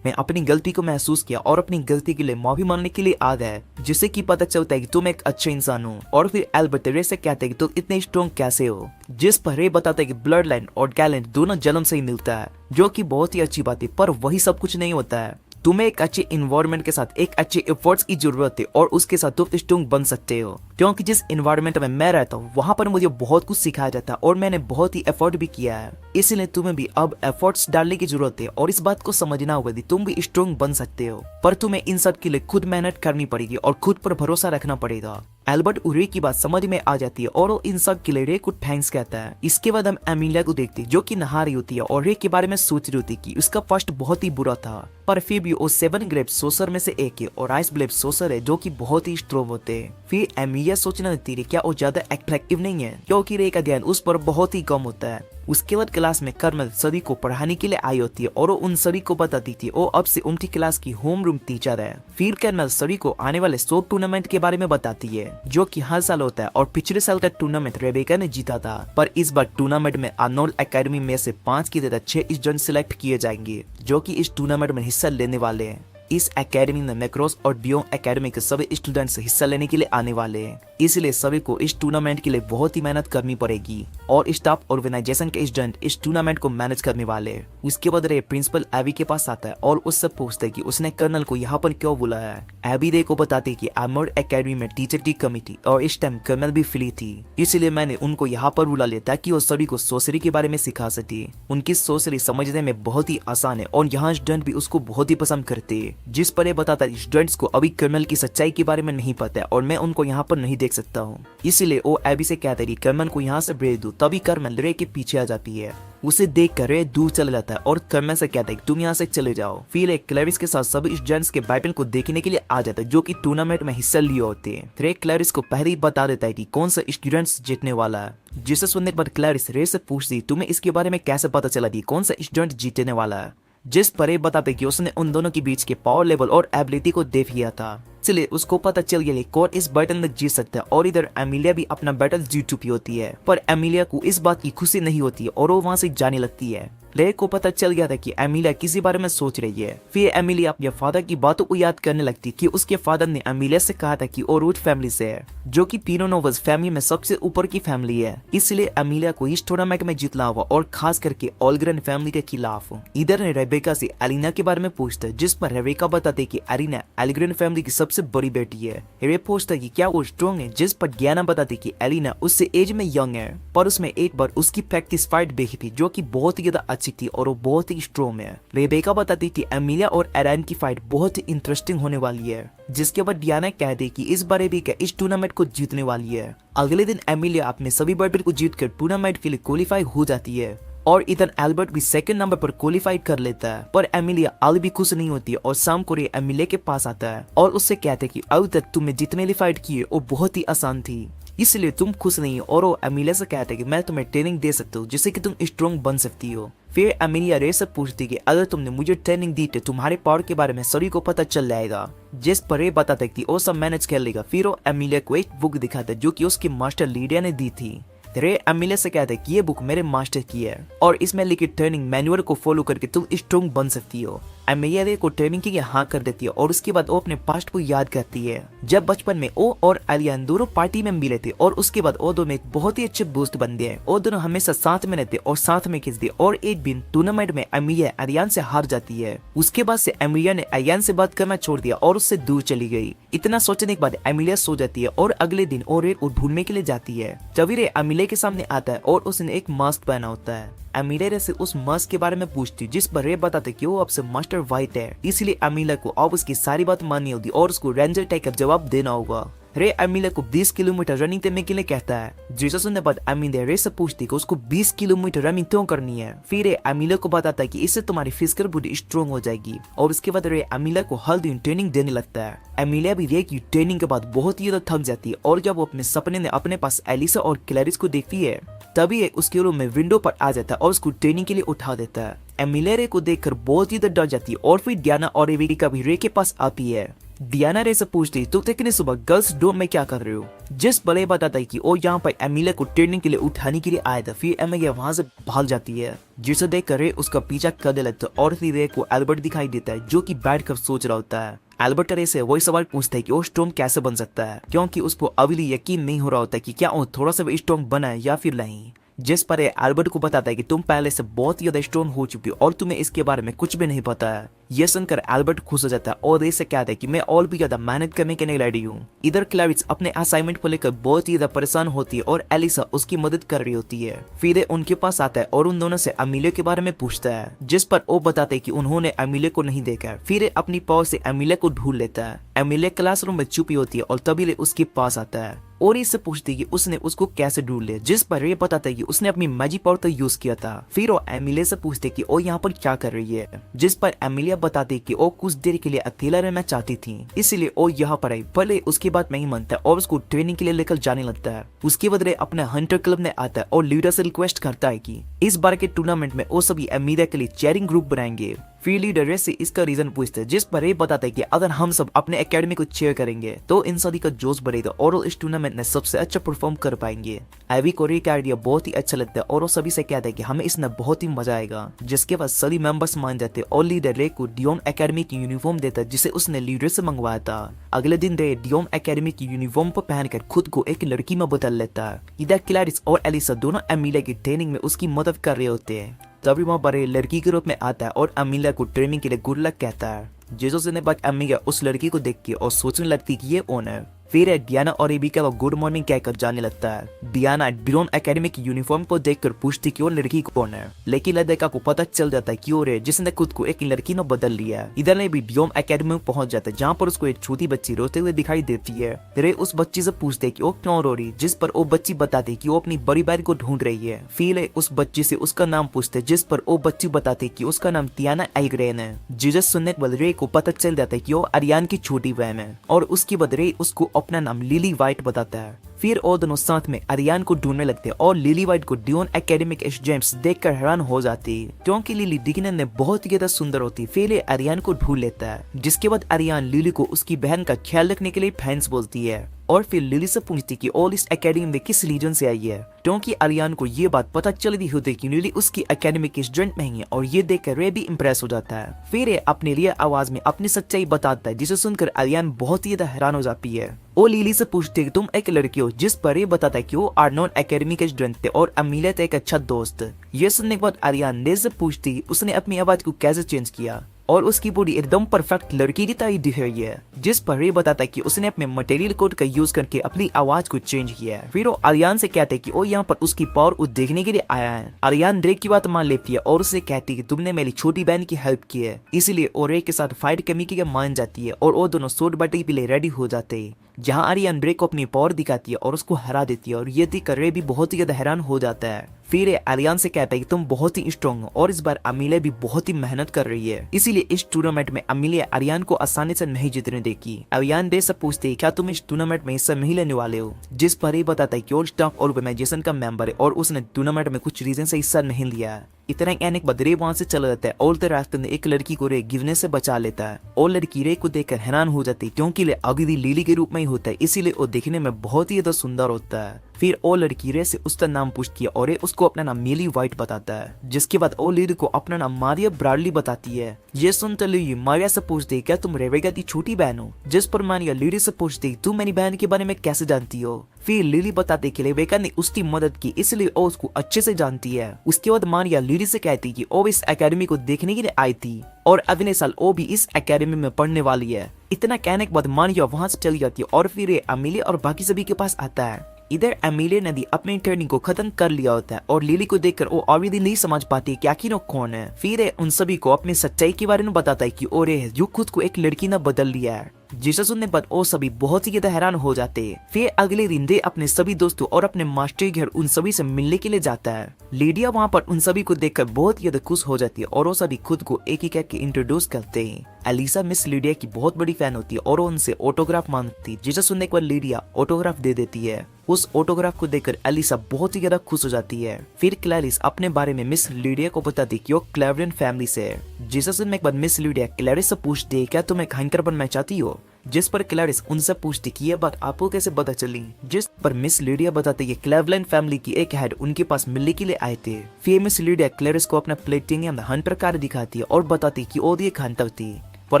मैं अपनी गलती को महसूस किया और अपनी गलती के लिए माफी मांगने के लिए आ गया, जिससे कि पता चलता है कि तुम एक अच्छे इंसान हो। और फिर एल्बर्ट रे से कहते हैं कि तुम इतने स्ट्रॉन्ग कैसे हो, जिस पर रे बताता है कि ब्लड लाइन और टैलेंट दोनों जन्म से ही मिलता है, जो कि बहुत ही अच्छी बात है, पर वही सब कुछ नहीं होता है। तुम्हें एक अच्छे इन्वायरमेंट के साथ एक अच्छे एफर्ट्स की जरूरत है और उसके साथ तुम स्ट्रॉन्ग बन सकते हो। क्योंकि जिस इन्वायरमेंट में मैं रहता हूँ वहाँ पर मुझे बहुत कुछ सिखाया जाता है और मैंने बहुत ही एफर्ट भी किया है, इसलिए तुम्हें भी अब एफर्ट्स डालने की जरूरत है और इस बात को समझना होगा कि तुम भी स्ट्रॉन्ग बन सकते हो, पर तुम्हें इन सब के लिए खुद मेहनत करनी पड़ेगी और खुद पर भरोसा रखना पड़ेगा। एल्बर्ट रे की बात समझ में आ जाती है और वो इन सब के लिए रे को थैंक्स कहता है। इसके बाद हम एमिलिया को देखते हैं जो कि नहा रही होती है और रे के बारे में सोच रही होती है कि उसका फर्स्ट बहुत ही बुरा था, पर फिर भी वो 7 ग्रेप सोसर में से एक है और आइस ब्लेड सोसर है जो कि बहुत ही स्ट्रॉन्ग होते हैं। फिर एमिलिया सोचने लगती है क्या वो ज्यादा अट्रैक्टिव नहीं है, क्योंकि रे का ध्यान उस पर बहुत ही कम होता है। उसके बाद क्लास में कर्नल सभी को पढ़ाने के लिए आई होती है और वो उन सभी को बताती थी वो अब से उनकी क्लास की होम रूम टीचर है। फिर कर्नल सभी को आने वाले शॉर्ट टूर्नामेंट के बारे में बताती है जो कि हर साल होता है और पिछले साल का टूर्नामेंट रेबेका ने जीता था, पर इस बार टूर्नामेंट में अर्नोल्ड एकेडमी में से 5 की जगह 6 स्टूडेंट सिलेक्ट किए जाएंगे जो कि इस टूर्नामेंट में हिस्सा लेने वाले हैं। इस एकेडमी में मैक्रोस और बियॉन्ड एकेडमी के सभी स्टूडेंट्स हिस्सा लेने के लिए आने वाले हैं, इसलिए सभी को इस टूर्नामेंट के लिए बहुत ही मेहनत करनी पड़ेगी और स्टाफ ऑर्गेनाइजेशन के स्टूडेंट इस टूर्नामेंट को मैनेज करने वाले हैं। उसके बाद रे प्रिंसिपल एबी के पास आता है और उससे पूछता है कि उसने कर्नल को यहाँ पर क्यों बुलाया है। एबी रे को बताते है कि आर्मर्ड एकेडमी में टीचर की कमी थी और इस टाइम कर्नल भी फ्री थी, इसलिए मैंने उनको यहाँ पर बुला लिया ताकि वो सभी को सोसरी के बारे में सिखा सके। उनकी सोसरी समझने में बहुत ही आसान है और यहाँ स्टूडेंट भी उसको बहुत ही पसंद करते हैं, जिस पर बताता है स्टूडेंट्स को अभी कर्नल की सच्चाई के बारे में नहीं पता है और मैं उनको यहाँ पर नहीं देख सकता हूँ, इसलिए वो एबी से कहता है कि कर्नल को यहाँ से भेज दो। तभी कर्नल रे के पीछे आ जाती है। उसे देख कर रे दूर चला जाता है और कर्मा से कहता है तुम यहाँ से चले जाओ। फिर एक क्लैरिस के साथ सभी स्टूडेंट्स के बैटल को देखने के लिए आ जाता है जो कि टूर्नामेंट में हिस्सा लिए होते हैं। रे क्लैरिस को पहले ही बता देता है कि कौन सा स्टूडेंट्स जीतने वाला है, जिसे सुनने के बाद क्लैरिस रे से पूछती तुम्हें इसके बारे में कैसे पता चला कि कौन सा स्टूडेंट जीतने वाला है। जिस पर ये बताते कि उसने उन दोनों के बीच के पावर लेवल और एबिलिटी को देख लिया था, इसलिए उसको पता चल गया कि कौन इस बैटल में जीत सकता है। और इधर एमिलिया भी अपना बैटल जीत चुकी होती है, पर एमिलिया को इस बात की खुशी नहीं होती है और वो वहां से जाने लगती है। ले को पता चल गया था कि एमिलिया किसी बारे में सोच रही है। फिर एमिलिया अपने फादर की बातों को याद करने लगती कि उसके फादर ने एमिलिया से कहा था कि वो रूट फैमिली से है, जो कि तीनों नोवल्स फैमिली में सबसे ऊपर की फैमिली है। इसलिए एमिलिया को इस टूर्नामेंट में जीतना हुआ और खास करके ऑलग्रेन फैमिली के खिलाफ। इधर ने रेबेका से एलिना के बारे में पूछता है, जिस पर रेबेका बताते कि एलिना एलिग्रेन फैमिली की सबसे बड़ी बेटी है। रे पूछता कि क्या वो स्ट्रॉन्ग है, जिस पर ज्ञाना बताती कि एलिना उससे एज में यंग है, पर उसमें एक बार उसकी प्रैक्टिस फाइट देखी थी जो कि बहुत ही ज्यादा अच्छी थी और वो बहुत ही स्ट्रॉन्ग है। रेबेका बताती थी एमिलिया और एरैन की फाइट बहुत ही इंटरेस्टिंग होने वाली है, जिसके बाद डियाना कहती कि इस बार भी क्या इस टूर्नामेंट को जीतने वाली है। अगले दिन एमिलिया अपने सभी बैटल को जीतकर टूर्नामेंट के लिए क्वालिफाई हो जाती है और इधर एल्बर्ट भी सेकंड नंबर पर क्वालिफाई कर लेता है। पर एमिलिया अल भी खुश नहीं होती और शाम को रे एमिलिया के पास आता है और उससे कहते कि अब तक तुमने जितने लिए फाइट किए वो बहुत ही आसान थी, इसलिए तुम खुश नहीं हो। और वो एमिलिया से कहते कि मैं तुम्हें ट्रेनिंग दे सकता हूँ जिससे कि तुम स्ट्रॉन्ग बन सकती हो। फिर एमिलिया रे से पूछती कि अगर तुमने मुझे ट्रेनिंग दी तो तुम्हारे पावर के बारे में सभी को पता चल जाएगा, जिस पर रे बताता कि वो सब मैनेज कर लेगा। फिर वो एमिलिया को एक बुक दिखाता जो कि उसकी मास्टर लीडिया ने दी थी। रे एमिलिया से कहते कि ये बुक मेरे मास्टर की है और इसमें लिखी ट्रेनिंग मैनुअल को फॉलो करके तुम स्ट्रॉन्ग बन सकती हो। एमिलिया रे को ट्रेनिंग के लिए हाँ कर देती है और उसके बाद वो अपने पास्ट को याद करती है जब बचपन में वो और एलियन दोनों पार्टी में मिले थे और उसके बाद वो दोनों एक बहुत ही अच्छे दोस्त बन गए। वो दोनों हमेशा साथ में रहते और साथ में खिंचते और एक दिन टूर्नामेंट में एमिलिया एलियन से हार जाती है। उसके बाद से एमिलिया ने एलियन से बात करना छोड़ दिया और उससे दूर चली गई। इतना सोचने के बाद एमिलिया सो जाती है और अगले दिन और रे को ढूंढने के लिए जाती है। तभी रे एमिलिया के सामने आता है और उसने एक मास्क पहना होता है। एमिलिया से उस मास्क के बारे में पूछती जिस पर रे बताते कि वो अब से मास्टर वाइट है, इसलिए एमिलिया को अब उसकी सारी बात माननी होगी और उसको रेंजर टाइप का जवाब देना होगा। रे एमिलिया को 20 किलोमीटर रनिंग करने के लिए कहता है, जिसे सुनने बाद एमिलिया रे से पूछती कि उसको 20 किलोमीटर रनिंग क्यों करनी है। फिर रे एमिलिया को बताता है कि इससे तुम्हारी फिजिकल बॉडी स्ट्रॉन्ग हो जाएगी और उसके बाद रे एमिलिया को हर दिन ट्रेनिंग देने लगता है। एमिलिया भी रे की ट्रेनिंग के बाद बहुत ही ज्यादा थक जाती है और जब वो अपने सपने में अपने पास एलिसा और क्लैरिस को देखती है तभी एक उसके रूम में विंडो पर आ जाता है और उसको ट्रेनिंग के लिए उठा देता है। एमिलिया रे को देखकर बहुत ही डर जाती है और फिर डियाना और रेबेका भी रे के पास आती है। डियाना रे से पूछती तुम इतनी सुबह गर्ल्स डोम में क्या कर रहे हो, जिस बड़े बताता है कि वो यहाँ पर एमिलिया को ट्रेनिंग के लिए उठाने के लिए आया था। फिर एमिलिया वहां से भाग जाती है, जिसे देख कर रे उसका पीछा करने लगता है और फिर रे को एल्बर्ट दिखाई देता है जो कि बैठ कर सोच रहा होता है। एल्बर्ट रे से वही सवाल पूछता है कि वो स्ट्रॉन्ग कैसे बन सकता है, क्योंकि उसको अभी यकीन नहीं हो रहा होता कि क्या वो थोड़ा सा स्ट्रॉन्ग बना है या फिर नहीं। जिस पर एल्बर्ट को बताता है कि तुम पहले से बहुत ज्यादा स्ट्रॉन्ग हो चुकी हो और तुम्हें इसके बारे में कुछ भी नहीं पता है। यह सुनकर एल्बर्ट खुश हो जाता है और रे से कहता है कि मैं और भी ज्यादा मेहनत करने के लिए रेडी हूँ। इधर क्लैरिस अपने असाइनमेंट को लेकर बहुत ही ज्यादा परेशान होती है और एलिसा उसकी मदद कर रही होती है। फिर उनके पास आता है और उन दोनों से एमिलिया के बारे में पूछता है, जिस पर वो बताते कि उन्होंने एमिलिया को नहीं देखा। फिर अपनी पावर से एमिलिया को ढूंढ लेता है। एमिलिया क्लासरूम में छुपी होती है और तभी उसके पास आता है और इससे पूछती कि उसने उसको कैसे ढूंढ लिया, जिस पर रे बताता है कि उसने अपनी मैजिक पावर तो यूज किया था। फिर वो एमिलिया से पूछते कि वो यहाँ पर क्या कर रही है, जिस पर एमिलिया बताती कि वो कुछ देर के लिए अकेला रहना चाहती थी, इसलिए वो यहाँ पर आई। भले उसकी बात नहीं मानता और उसको ट्रेनिंग के लिए लेकर जाने लगता है। उसके बाद रे अपने हंटर क्लब में आता है और लीडर से रिक्वेस्ट करता है कि इस बार के टूर्नामेंट में वो सभी एमिलिया के लिए चेयरिंग ग्रुप बनाएंगे। फिर लीडर रे से इसका रीजन पूछते हैं, जिस पर ये बताता है कि अगर हम सब अपने एकेडमी को चेयर करेंगे तो इन सभी का जोश बढ़ेगा और वो इस टूर्नामेंट में सबसे अच्छा परफॉर्म कर पाएंगे। एवी को रे का आइडिया बहुत ही अच्छा लगता है और वो सभी से कहता है कि हमें इसमें बहुत ही मजा आएगा, जिसके बाद सभी मेंबर्स मान जाते हैं और लीडर रे को डियोन एकेडमी की यूनिफॉर्म देता है जिसे उसने लीडर से मंगवाया था। अगले दिन रे डियोन एकेडमी की यूनिफॉर्म को पहनकर खुद को एक लड़की में बदल लेता है। इधर क्लैरिस और एलिसा दोनों एमिलिया की ट्रेनिंग में उसकी मदद कर रहे होते हैं। तभी वहाँ पर लड़की के रूप में आता है और एमिलिया को ट्रेनिंग के लिए गुड लक कहता है। जिसो से बाद एमिलिया उस लड़की को देख के और सोचने लगती कि ये ओनर फिर डियाना और एबिका को गुड मॉर्निंग कहकर जाने लगता है। डियाना ड्रोन एकेडमी की यूनिफॉर्म को देखकर पूछती कि वो लड़की कौन है, लेकिन लेडेका को पता चल जाता है कि वो रे जिसने खुद को एक लड़की में बदल लिया है। इधर ने भी ड्रोन एकेडमी में पहुंच जाता है, जहाँ पर उसको एक छोटी बच्ची रोते हुए दिखाई देती है। रे उस बच्ची से पूछते कि वो क्यों रो रही, जिस पर वो बच्ची बताती कि वो अपनी बड़ी बहन को ढूंढ रही है। फिर उस बच्ची से उसका नाम पूछते, जिस पर वो बच्ची बताती कि उसका नाम टियाना एग्रेन है। जीसस सुनने के बाद रे को पता चल जाता है कि वो अरियान की छोटी बहन है और उसके बाद रे उसको अपना नाम लिली वाइट बताता है। फिर वो दोनों साथ में अरियान को ढूंढने लगते हैं और लिली वाइट को ड्यून एकेडमिक जेम्स देखकर हैरान हो जाती है, क्योंकि लिली दिखने में बहुत ही ज्यादा सुंदर होती। फिर ये अरियान को ढूंढ लेता है, जिसके बाद अरियान लिली को उसकी बहन का ख्याल रखने के लिए फैंस बोलती है और फिर लिली से पूछती कि ऑल इस एकेडमी में किस रीजन से आई है, क्योंकि अरियान को ये बात पता चल रही होती कि लिली उसकी एकेडमी के स्टूडेंट नहीं है और ये देखकर रे भी इम्प्रेस हो जाता है। फिर ये अपने लिए आवाज में अपनी सच्चाई बताता है, जिसे सुनकर अरियान बहुत ही ज्यादा हैरान हो जाती है। वो लिली से पूछती है कि तुम एक लड़की हो, जिस पर ये बताता है कि वो आर्नोन एकेडमी के स्टूडेंट थे और अमीलिया थे एक अच्छा दोस्त। ये सुनने के बाद अरियान ने से पूछती उसने अपनी आवाज को कैसे चेंज किया और उसकी बॉडी एकदम परफेक्ट लड़की की तरह दिख रही है, जिस पर ये बताता है कि उसने अपने मटेरियल कोड का यूज करके अपनी आवाज को चेंज किया है। फिर वो अरियान से कहते हैं कि वो यहाँ पर उसकी पावर को देखने के लिए आया है। अरियान रे की बात मान लेती है और उससे कहती है कि तुमने मेरी छोटी बहन की हेल्प की है, इसलिए वो रे के साथ फाइट करने के लिए मान जाती है और वो दोनों सोड बैटल के लिए रेडी हो जाते हैं, जहाँ अरियान रे को अपनी पावर दिखाती है और उसको हरा देती है और ये देखकर रे भी बहुत ही ज्यादा हैरान हो जाता है। फिर अरियान से कहता है कि तुम बहुत ही स्ट्रांग हो और इस बार अमीलिया भी बहुत ही मेहनत कर रही है, इसीलिए इस टूर्नामेंट में अमीलिया अरियान को आसानी से नहीं जीतने देगी। अरियान रे से पूछते है क्या तुम इस टूर्नामेंट में हिस्सा नहीं लेने वाले हो, जिस पर ही बताता है कि वो स्टाफ ऑर्गेनाइजेशन का मेंबर है और उसने टूर्नामेंट में कुछ रीजन से हिस्सा नहीं लिया है। इतना कहने के बाद रे वहां से चला जाता है और रास्ते में एक लड़की को रे गिरने से बचा लेता है और लड़की रे को देखकर हैरान हो जाती है, क्योंकि रे अगली लिली के रूप में ही होता है, इसीलिए वो देखने में बहुत ही ज्यादा सुंदर होता है। फिर ओ लड़की रे से उसका नाम पूछती है और रे उसको अपना नाम मिली वाइट बताता है, जिसके बाद ओ लिली को अपना नाम मारिया ब्राडली बताती है। ये सुनते लिली मारिया से पूछती है क्या तुम रेवेगा की छोटी बहन हो, जिस पर मारिया लिली से पूछती है तुम मेरी बहन के बारे में कैसे जानती हो। फिर लिली बताते कि रेवेका ने उसकी मदद की, इसलिए वो उसको अच्छे से जानती है। उसके बाद मारिया लिली से कहती कि वो इस एकेडमी को देखने के लिए आई थी और अगले साल वो भी इस एकेडमी में पढ़ने वाली है। इतना कहने के बाद मारिया वहां से चली जाती है और फिर ये अमीलिया और बाकी सभी के पास आता है। इधर अमीलिया ने भी अपनी ट्रेनिंग को खत्म कर लिया होता है और लिली को देखकर वो ऑलरेडी नहीं समझ पाती कि आखिर वो कौन है। फिर उन सभी को अपनी सच्चाई के बारे में बताता है कि ओ रे जो खुद को एक लड़की ने बदल लिया है, जिसे सुनने पर वो सभी बहुत ही ज्यादा हैरान हो जाते हैं। फिर अगले दिन रे अपने सभी दोस्तों और अपने मास्टर घर उन सभी से मिलने के लिए जाता है। लीडिया वहाँ पर उन सभी को देखकर बहुत ज्यादा खुश हो जाती है और वो सभी खुद को एक एक करके इंट्रोड्यूस करते हैं। एलिसा मिस लीडिया की बहुत बड़ी फैन होती है और वो उनसे ऑटोग्राफ मांगती है, जिसे सुनने के बाद लीडिया ऑटोग्राफ दे देती है। उस ऑटोग्राफ को देखकर एलिसा बहुत ही ज्यादा खुश हो जाती है। फिर क्लैरिस अपने बारे में मिस लीडिया को बताती कि वो क्लेवरन फैमिली से है, जिसे सुनने के बाद मिस लीडिया क्लैरिस से पूछती है क्या तुम एक हैंकर बनना चाहती हो, जिस पर क्लैरिस उनसे पूछती कि यह बात आपको कैसे पता चली, जिस पर मिस लीडिया बताती है क्लेवलैंड फैमिली की एक हेड उनके पास मिलने के लिए आए थे। फिर मिस लीडिया क्लैरिस को अपना प्लेटिनियम हंटर कार्ड दिखाती है और बताती कि वो एक हंटर थी, पर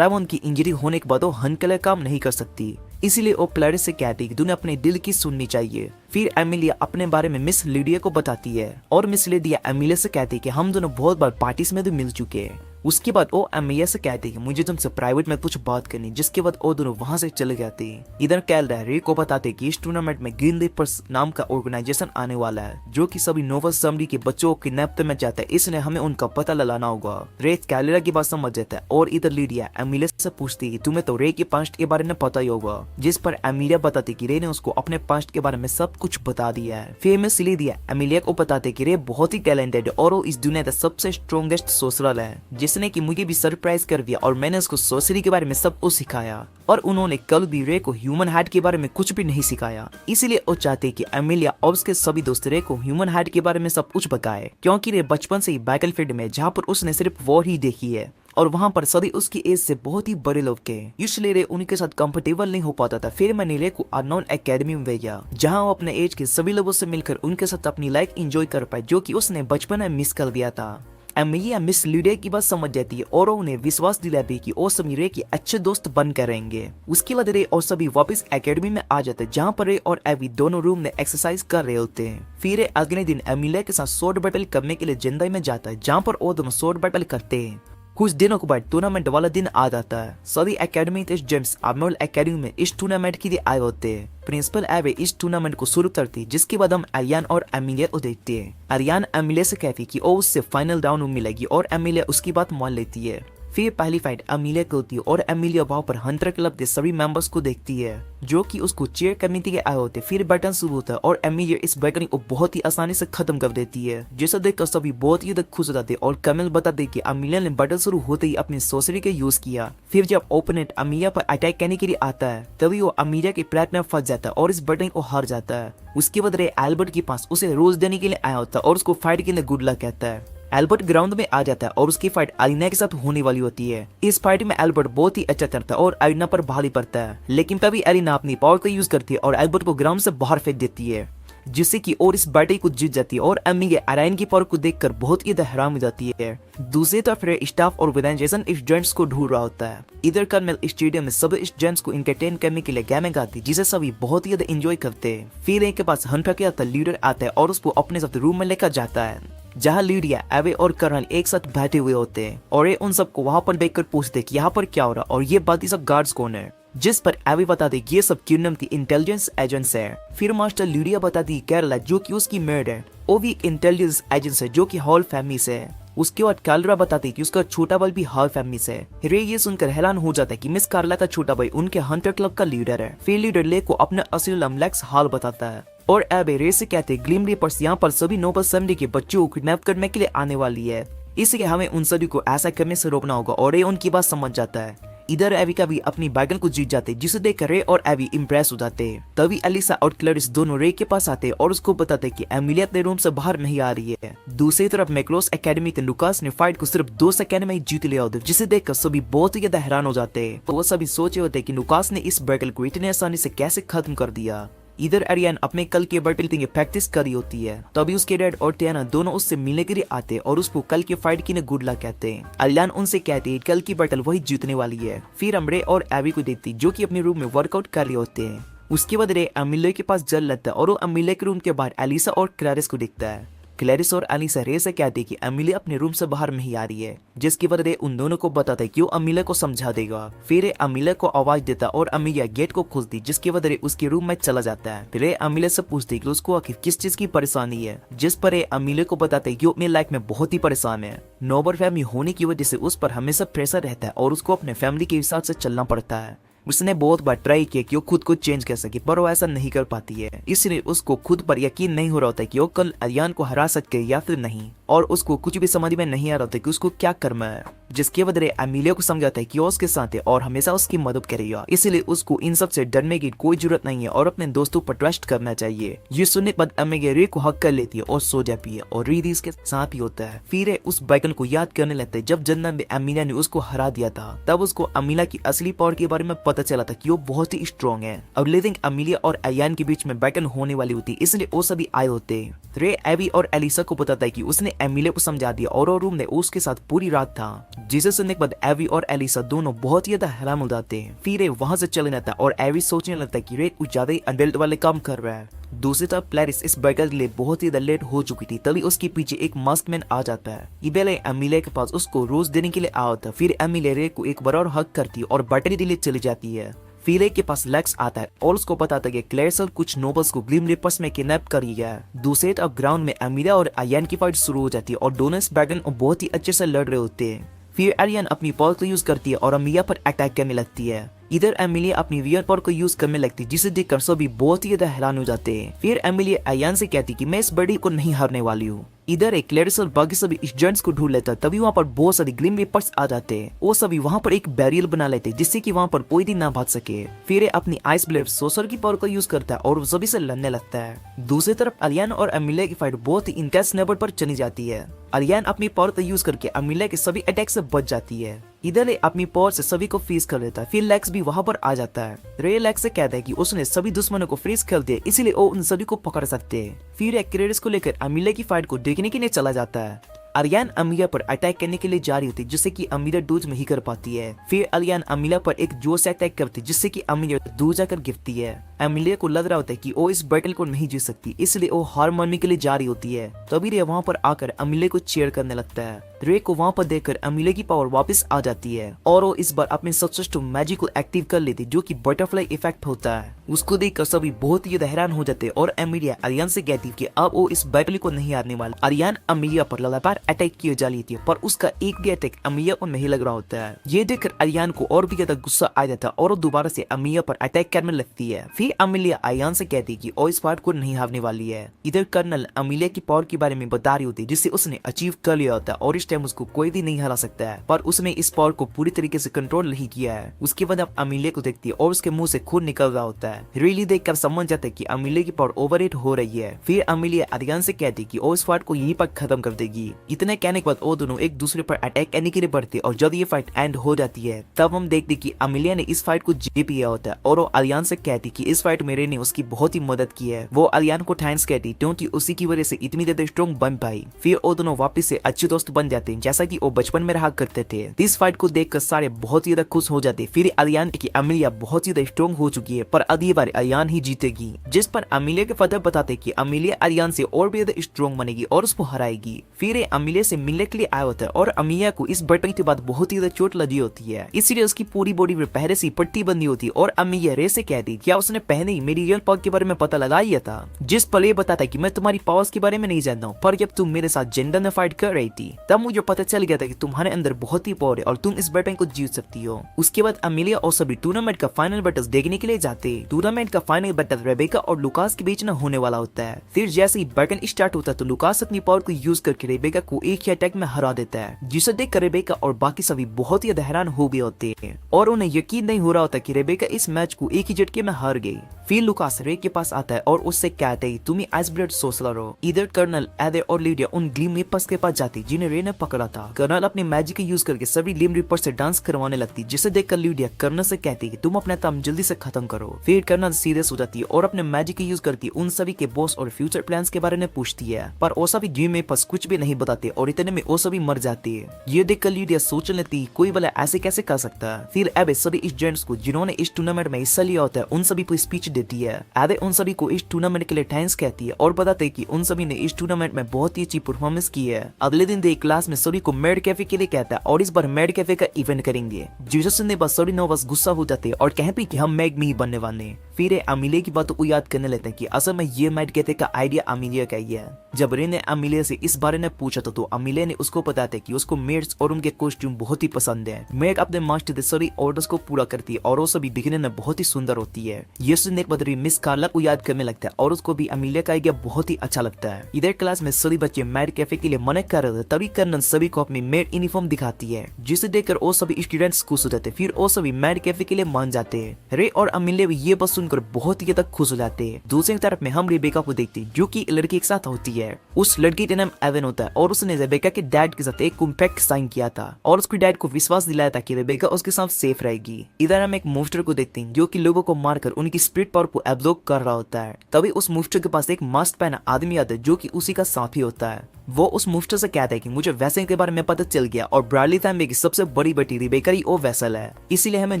अब उनकी इंजरी होने के बाद वो हंट के लिए काम नहीं कर सकती, इसीलिए वो क्लैरिस से कहती कि तुम्हें अपने दिल की सुननी चाहिए। फिर एमिलिया अपने बारे में मिस लीडिया को बताती है और मिस लीडिया एमिलिया से कहती है कि हम दोनों बहुत बार पार्टीज में भी मिल चुके हैं। उसके बाद वो एमिलिया से कहती है कि मुझे तुमसे प्राइवेट में कुछ बात करनी, जिसके बाद वो दोनों वहां से चले जाते हैं। इधर कैलरा रे को बताते कि इस टूर्नामेंट में ग्रीन लीपर्स नाम का ऑर्गेनाइजेशन आने वाला है, जो कि सभी नोवल समरी के बच्चों को किडनैप करना चाहता है, इसलिए हमें उनका पता लगाना होगा। रे कैलरा की बात समझ जाता है और इधर लीडिया एमिलिया से पूछती है तुम्हें तो रे के पास्ट के बारे में पता ही होगा, जिस पर एमिलिया बताती कि रे ने उसको अपने पास्ट के बारे में सब कुछ बता दिया है। फिर मिस लीडिया एमिलिया को बताते कि रे बहुत ही टैलेंटेड और वो इस दुनिया का सबसे स्ट्रॉन्गेस्ट सोशरल है, जिसने कि मुझे भी सरप्राइज कर दिया और मैंने उसको सोसरी के बारे में सब कुछ सिखाया और उन्होंने कल भी रे को ह्यूमन हार्ट के बारे में कुछ भी नहीं सिखाया। इसीलिए वो चाहते कि एमिलिया और उसके सभी दोस्त रे को ह्यूमन हार्ट के बारे में सब कुछ बताए, क्योंकि रे बचपन से ही बैटलफील्ड में जहाँ पर उसने सिर्फ वॉर ही देखी है और वहाँ पर सभी उसकी एज से बहुत ही बड़े लोग थे, इसलिए रे उनके साथ कंफर्टेबल नहीं हो पाता था। फिर मैंने रे को अननोन एकेडमी में भेजा, जहाँ वो अपने एज के सभी लोगों से मिलकर उनके साथ अपनी लाइफ एंजॉय कर पाए, जो कि उसने बचपन में मिस कर दिया था। एमिलिया मिस लीडिया की बात समझ जाती है और उन्हें विश्वास दिलाती है कि वो सभी रे के अच्छे दोस्त बन कर रहेंगे। उसके बाद रे और सभी वापस एकेडमी में आ जाते हैं, जहाँ पर रे और एवी दोनों रूम में एक्सरसाइज कर रहे होते हैं। फिर अगले दिन एमिलिया के साथ स्वॉर्ड बैटल करने के लिए जेंदाई में जाता है, जहाँ पर वो दोनों स्वॉर्ड बैटल करते हैं कुछ दिनों के बाद टूर्नामेंट वाला दिन आ जाता है। सभी एकेडमी जेम्स आर्मोल एकेडमी में इस टूर्नामेंट के लिए आए होते हैं। प्रिंसिपल एवे इस टूर्नामेंट को शुरू करती है, जिसके बाद हम अरियान और एमिलिया को देखते हैं। अरियान एमिलिया से कहती कि वो उससे फाइनल राउंड में मिलेगी और एमिलिया उसकी बात मान लेती है। फिर पहली फाइट एमिलिया की होती है और एमिलिया वहां पर हंटर क्लब के सभी मेंबर्स को देखती है जो कि उसको चेयर करने के लिए आए होते। फिर बैटल शुरू होता है और एमिलिया इस बैटल को बहुत ही आसानी से खत्म कर देती है, जिसे देखकर सभी बहुत ही खुश हो जाते और कमिल बताते कि एमिलिया ने बैटल शुरू होते ही अपनी सोसरी का यूज किया। फिर जब ओपोनेंट एमिलिया पर अटैक करने के लिए आता है तभी वो एमिलिया के प्लेट में फंस जाता है और इस बैटल को हार जाता है। उसके बाद रे एल्बर्ट के पास उसे रोज देने के लिए आया होता है और उसको फाइट के लिए गुड लक कहता है। एल्बर्ट ग्राउंड में आ जाता है और उसकी फाइट अरीना के साथ होने वाली होती है। इस फाइट में एल्बर्ट बहुत ही अच्छा करता है और अरीना पर भारी पड़ता है, लेकिन तभी अरीना अपनी पावर का यूज करती है और एल्बर्ट को ग्राउंड से बाहर फेंक देती है, जिससे कि और इस बैटल को जीत जाती है। और एमिलिया अरायन की पावर को देखकर बहुत ही हैरान हो जाती है। दूसरी तरफ स्टाफ और विलन जेसन इस जेंट्स को ढूंढ रहा होता है। इधर कर्नल स्टेडियम में सब इस जेंट्स को इंटरटेन करने के लिए गेमें गाती है, जिसे सभी बहुत ही ज्यादा एंजॉय करते हैं। फिर एक के पास हंटर के आता लीडर आता है और उसको अपने साथ रूम में लेकर जाता है, जहाँ लीडिया, एवे और कर्नल एक साथ बैठे हुए होते हैं और ये उन सबको वहां पर देखकर पूछते कि यहाँ पर क्या हो रहा और ये बाकी सब गार्ड्स कौन है, जिस पर एवे बताते ये सब किंगडम की इंटेलिजेंस एजेंट्स है। फिर मास्टर लीडिया बताती कैरला जो कि उसकी मेड है वो भी एक इंटेलिजेंस एजेंट है जो कि हॉल फैमिली से है। उसके बाद कार्ला बताती कि उसका छोटा भाई भी हॉल फैमिली से है। रे ये सुनकर हैरान हो जाता है कि मिस कार्ला का छोटा भाई उनके हंटर क्लब का लीडर है। फिर लीडर ले को अपना असली नाम लेक्स हॉल बताता है और एबे रे से कहते ग्लिम रिपर्स यहाँ पर सभी नोबल फैमिली के बच्चों को किडनैप करने के लिए आने वाली है, इसलिए हमें उन सभी को ऐसा करने से रोकना होगा। और रे उनकी बात समझ जाता है। इधर एवी का भी अपनी बैगन को जीत जाते, जिसे देखकर रे और एवी इम्प्रेस हो जाते। तभी एलिसा और क्लैरिस दोनों रे के पास आते और उसको बताते कि एमिलिया अपने रूम से बाहर नहीं आ रही है। दूसरी तरफ मैक्रोस एकेडमी के लुकास ने फाइट को सिर्फ 2 सेकंड में ही जीत लिया होता, जिसे देखकर सभी बहुत ही ज्यादा हैरान हो जाते। वो सभी सोचे होते कि लुकास ने इस बैटल को इतनी आसानी से कैसे खत्म कर दिया। इधर अरियान अपने कल के बैटल की प्रैक्टिस करी होती है, तभी उसके डैड और टियाना दोनों उससे मिलने के लिए आते और उसको कल की फाइट की गुड लक कहते हैं। अरियान उनसे कहते हैं कल की बैटल वही जीतने वाली है। फिर हम रे और एवी को देखती जो कि अपने रूम में वर्कआउट कर रहे होते हैं। उसके बाद रे अमिले के पास जल लेता है और वो अमिले के रूम के बाहर एलिसा और क्लैरिस को देखता है। क्लैरिस और एलिसा रे से कहते कि अमिलिया अपने रूम से बाहर नहीं आ रही है, जिसकी वजह रे उन दोनों को बताता है कि वो अमिलिया को समझा देगा। फिर अमिलिया को आवाज देता और अमिलिया गेट को खोलती, जिसकी वजह रे उसके रूम में चला जाता है। फिर अमिलिया से पूछती कि उसको आखिर किस चीज की परेशानी है, जिस पर अमिलिया को बताता है कि वो अपनी लाइफ में बहुत ही परेशान है। नोबल फैमिली होने की वजह से उस पर हमेशा प्रेशर रहता है और उसको अपने फैमिली के हिसाब से चलना पड़ता है। उसने बहुत बार ट्राई किया कि वो खुद को चेंज कर सके, पर वो ऐसा नहीं कर पाती है। इसलिए उसको खुद पर यकीन नहीं हो रहा होता कि वो कल अरियान को हरा सके या फिर नहीं, और उसको कुछ भी समझ में नहीं आ रहा होता कि उसको क्या करना है। जिसके बदले एमिलिया को समझाता है कि वो उसके साथ है और हमेशा उसकी मदद करेगा, इसलिए उसको इन सब से डरने की कोई जरूरत नहीं है और अपने दोस्तों पर ट्रस्ट करना चाहिए। ये सुनने के बाद अमेगे रे को हक कर लेती है और सो जाती है और रीदी इसके साथ ही होता है। फिर उस बैगन को याद करने लगता है जब जन्नत में अमीना ने उसको हरा दिया था। तब उसको अमीना की असली पावर के बारे में पता चला था कि वो बहुत ही स्ट्रॉन्ग है। अब लेकिन अमीलिया और अयान के बीच में बैटल होने वाली होती, इसलिए वो सभी आए होते। रे एवी और एलिसा को बताता है कि उसने एमिलिया को समझा दिया और वो रूम में उसके साथ पूरी रात था। जिसे सुनने के बाद एवी और एलिसा दोनों बहुत ही ज्यादा हैरान हो जाते हैं। फिर रे वहां से चले जाता है और एवी सोचने लगता है कि रे कुछ ज्यादा ही अडल्ट वाले काम कर रहा है। दूसरी तरफ क्लैरिस इस बैटल के लिए बहुत ही लेट हो चुकी थी, तभी उसके पीछे एक मास्कमैन आ जाता है। इबेले एमिलिया के पास उसको रोज देने के लिए आता। फिर एमिलिया रे को एक बार और हक करती है और बैटरी के लिए चली जाती है। फिर रे के पास लेक्स आता है और उसको बताता है कि क्लैरिस और कुछ नोबल्स को ग्लिम रिपर्स में किडनैप कर लिया है। दूसरे तरफ ग्राउंड में एमिलिया और अयान की फाइट शुरू हो जाती है और दोनों इस बैटल बहुत ही अच्छे से लड़ रहे होते हैं। फिर अरियान अपनी पावर को यूज करती है और अमिलिया पर अटैक करने लगती है। इधर एमिलिया अपनी वियर पावर को यूज करने लगती है, जिसे देखकर सभी बहुत ही ज्यादा हैरान हो जाते हैं। फिर एमिलिया अयान से कहती कि मैं इस बड़ी को नहीं हारने वाली हूँ। इधर एक क्लैरिस और बाकी सभी इस जेंट्स को ढूंढ लेता, तभी वहाँ पर बहुत सारे ग्लिम रिपर्स आ जाते हैं। वो सभी वहाँ पर एक बैरियर बना लेते जिससे कि वहाँ पर कोई भी ना भाग सके। फिर अपनी आइस ब्लेड सोसर की पावर को यूज करता है और वो सभी से लड़ने लगता है। दूसरी तरफ अरियान और एमिलिया की फाइट बहुत ही इंटेंस लेवल पर चली जाती है। अरियान अपनी पावर को यूज करके एमिलिया के सभी अटैक से बच जाती है। इधर अपनी पावर से सभी को फ्रीज कर लेता है। फिर लेक्स भी वहाँ पर आ जाता है। रे लेक्स से कहता है कि उसने सभी दुश्मनों को फ्रीज कर दिया, इसलिए वो उन सभी को पकड़ सकते हैं। फिर एक क्रेडिट्स को लेकर एमिलिया की फाइट को देखने के लिए चला जाता है। अरियान अमीला पर अटैक करने के लिए जा रही होती जिससे कि अमीला डूज नहीं कर पाती है। फिर अरियान अमीला पर एक जोर से अटैक करती जिससे कि अमीला दूर जाकर गिरती है। अमीलिया को लग रहा होता है कि वो इस बैटल को नहीं जीत सकती, इसलिए वो हार मानने के लिए जा रही होती है। तभी रे वहाँ पर आकर अमीलिया को चीयर करने लगता है। रे को वहाँ पर देखकर अमीलिया की पावर वापस आ जाती है और वो इस बार अपने सक्सेस मैजिक को एक्टिव कर लेती जो कि बटरफ्लाई इफेक्ट होता है। उसको देखकर सभी बहुत ही हैरान हो जाते हैं और अमीलिया अरियान से कहती है कि अब वो इस बैटल को नहीं हारने वाला। अरियान अमीलिया पर लगातार अटैक किए जा रही थी पर उसका एक भी अटैक अमीलिया को नहीं लग रहा होता है। ये देखकर अरियान को और भी ज्यादा गुस्सा आ जाता है और वो दोबारा से अमीलिया पर अटैक करने लगती है। फिर अमीलिया अरियान से कहती है कि वो इस फाइट को नहीं हारने वाली है। इधर कर्नल अमीलिया की पावर के बारे में बता रही होती जिसे उसने अचीव कर लिया होता है और इस टाइम उसको कोई भी नहीं हरा सकता है, पर उसने इस पावर को पूरी तरीके से कंट्रोल नहीं किया है। उसके बाद अब अमीलिया को देखती है और उसके मुंह से खून निकल रहा होता है। रियली देखकर समझ जाता है कि अमीलिया की पावर ओवररेट हो रही है। फिर अमीलिया अरियान से कहती है कि वो इस फाइट को यहीं पर खत्म कर देगी। इतने कहने के बाद वो दोनों एक दूसरे पर अटैक करने के लिए बढ़ते और जब ये फाइट एंड हो जाती है तब हम देखते कि अमीलिया ने इस फाइट को जीत लिया होता है और वो अरियान से कहती कि इस फाइट में रे ने उसकी बहुत ही मदद की है। वो अरियान को थैंक्स कहती क्योंकि उसी की वजह से इतनी ज्यादा स्ट्रॉन्ग बन पाई। फिर वो दोनों वापस से अच्छे दोस्त बन जाते हैं जैसा कि वो बचपन में रहा करते थे। इस फाइट को देखकर सारे बहुत ही ज्यादा खुश हो जाते। फिर अरियान की अमीलिया बहुत ही ज्यादा स्ट्रॉन्ग हो चुकी है पर अगली बार अरियान ही जीतेगी, जिस पर अमीलिया के फादर बताते कि अमीलिया अरियान से और भी ज्यादा स्ट्रॉन्ग बनेगी और उसको हराएगी। फिर अमीलिया से मिलने के लिए आया होता है और अमीलिया को इस बैटल के बाद बहुत ही ज्यादा चोट लगी होती है, इसलिए उसकी पूरी बॉडी में पहले से पट्टी बंदी होती है और अमीलिया रे से कहती क्या उसने पहले ही मेरी रियल पावर के बारे में पता लगा लिया था। जिस पर ये बताता कि मैं तुम्हारी पावर्स के बारे में नहीं जानता हूँ, पर जब तुम मेरे साथ जेंडर में फाइट कर रही थी तब मुझे पता चल गया था कि तुम्हारे अंदर बहुत ही पावर है और तुम इस बैटल को जीत सकती हो। उसके बाद अमीलिया और सभी टूर्नामेंट का फाइनल बैटल देखने के लिए जाते। टूर्नामेंट का फाइनल बैटल रेबेका और लुकास के बीच में होने वाला होता है। फिर जैसे ही बैटल स्टार्ट होता है तो लुकास अपनी पावर को यूज करके रेबेका को एक ही अटैक में हरा देता है, जिसे देखकर रेबेका और बाकी सभी बहुत ही हैरान हो गए होते हैं और उन्हें यकीन नहीं हो रहा होता कि रेबेका इस मैच को एक ही झटके में हार गई। फिर लुकास रे के पास आता है और उससे कहते हैं तुम आइस ब्लड सोर्सर हो। इधर कर्नल एडर और लीडिया उन ग्लीम रिपर्स के पास जाती जिन्हें रे ने पकड़ा था। कर्नल अपने मैजिक यूज करके सभी ग्लीम रिपर्स से डांस करवाने लगती, जिसे देखकर लीडिया कर्नल से कहती कि तुम अपना काम जल्दी से खत्म करो। फिर कर्नल सीरियस हो जाती है और अपने मैजिक यूज करती उन सभी के बॉस और फ्यूचर प्लान्स के बारे में पूछती है, पर वो सभी ग्लीम रिपर्स कुछ भी नहीं बताते और इतने में वो सभी मर जाते हैं। ये देखकर लीडिया सोच लेती कोई भला ऐसे कैसे कर सकता है। फिर एबे सभी इस जेंट्स को जिन्होंने इस टूर्नामेंट में हिस्सा लिया होता है उन सभी को स्पीच देती है। एबे उन सभी को इस टूर्नामेंट के लिए थैंक्स कहती है और बताते कि उन सभी ने इस टूर्नामेंट में बहुत ही अच्छी परफॉर्मेंस की है। अगले दिन दे क्लास में सभी को मेड कैफे के लिए कहता है और इस बार मेड कैफे का इवेंट करेंगे। जीसस ने बस सभी नर्वस गुस्सा हो जाते और कहते कि हम मैग में ही बनने वाले। फिर अमीलिया की बातों को याद करने लगते हैं कि असल में ये मेड कैफे का आइडिया अमीलिया का ही है। जब रे ने अमीलिया से इस बारे में पूछा तो अमीलिया ने उसको बताते कि उसको मेड्स और उनके कॉस्ट्यूम बहुत ही पसंद है। मेड अपने मास्टर सभी ऑर्डर्स को पूरा करती है और वो सभी दिखने में बहुत ही सुंदर होती है। ये सुनने के बाद मिस कार्ला को याद करने लगता है और उसको भी अमीलिया का आइडिया बहुत ही अच्छा लगता है। इधर क्लास में सभी बच्चे मेड कैफे के लिए मना कर रहे थे तभी कर्नल सभी को अपनी मेड यूनिफॉर्म दिखाती है, जिसे देखकर वो सभी स्टूडेंट्स खुश हो जाते। फिर वो सभी मेड कैफे के लिए मान जाते हैं। रे और अमीलिया भी ये बात सुनकर बहुत ही ज्यादा खुश हो जाते हैं। दूसरी तरफ में हम रेबेका को देखते हैं जो कि लड़की के साथ होती है। उस लड़की का नाम एवन होता है और उसने रेबेका के डैड के साथ एक कॉम्पैक्ट साइन किया था और उसके डैड को विश्वास दिलाया था कि रेबेका उसके साथ सेफ रहेगी। इधर हम एक मोस्टर को देखते हैं जो कि लोगों को मारकर उनकी स्पिरिट पावर को एब्जॉर्ब कर रहा होता है। तभी उस मोस्टर के पास एक मास्क पहना आदमी आता है जो कि उसी का साथी होता है। वो उस मोस्टर से कहता है कि मुझे वैसल के बारे में पता चल गया और ब्राडली फैमिली की सबसे बड़ी बेटी रेबेका ही वो वैसल है, इसीलिए हमें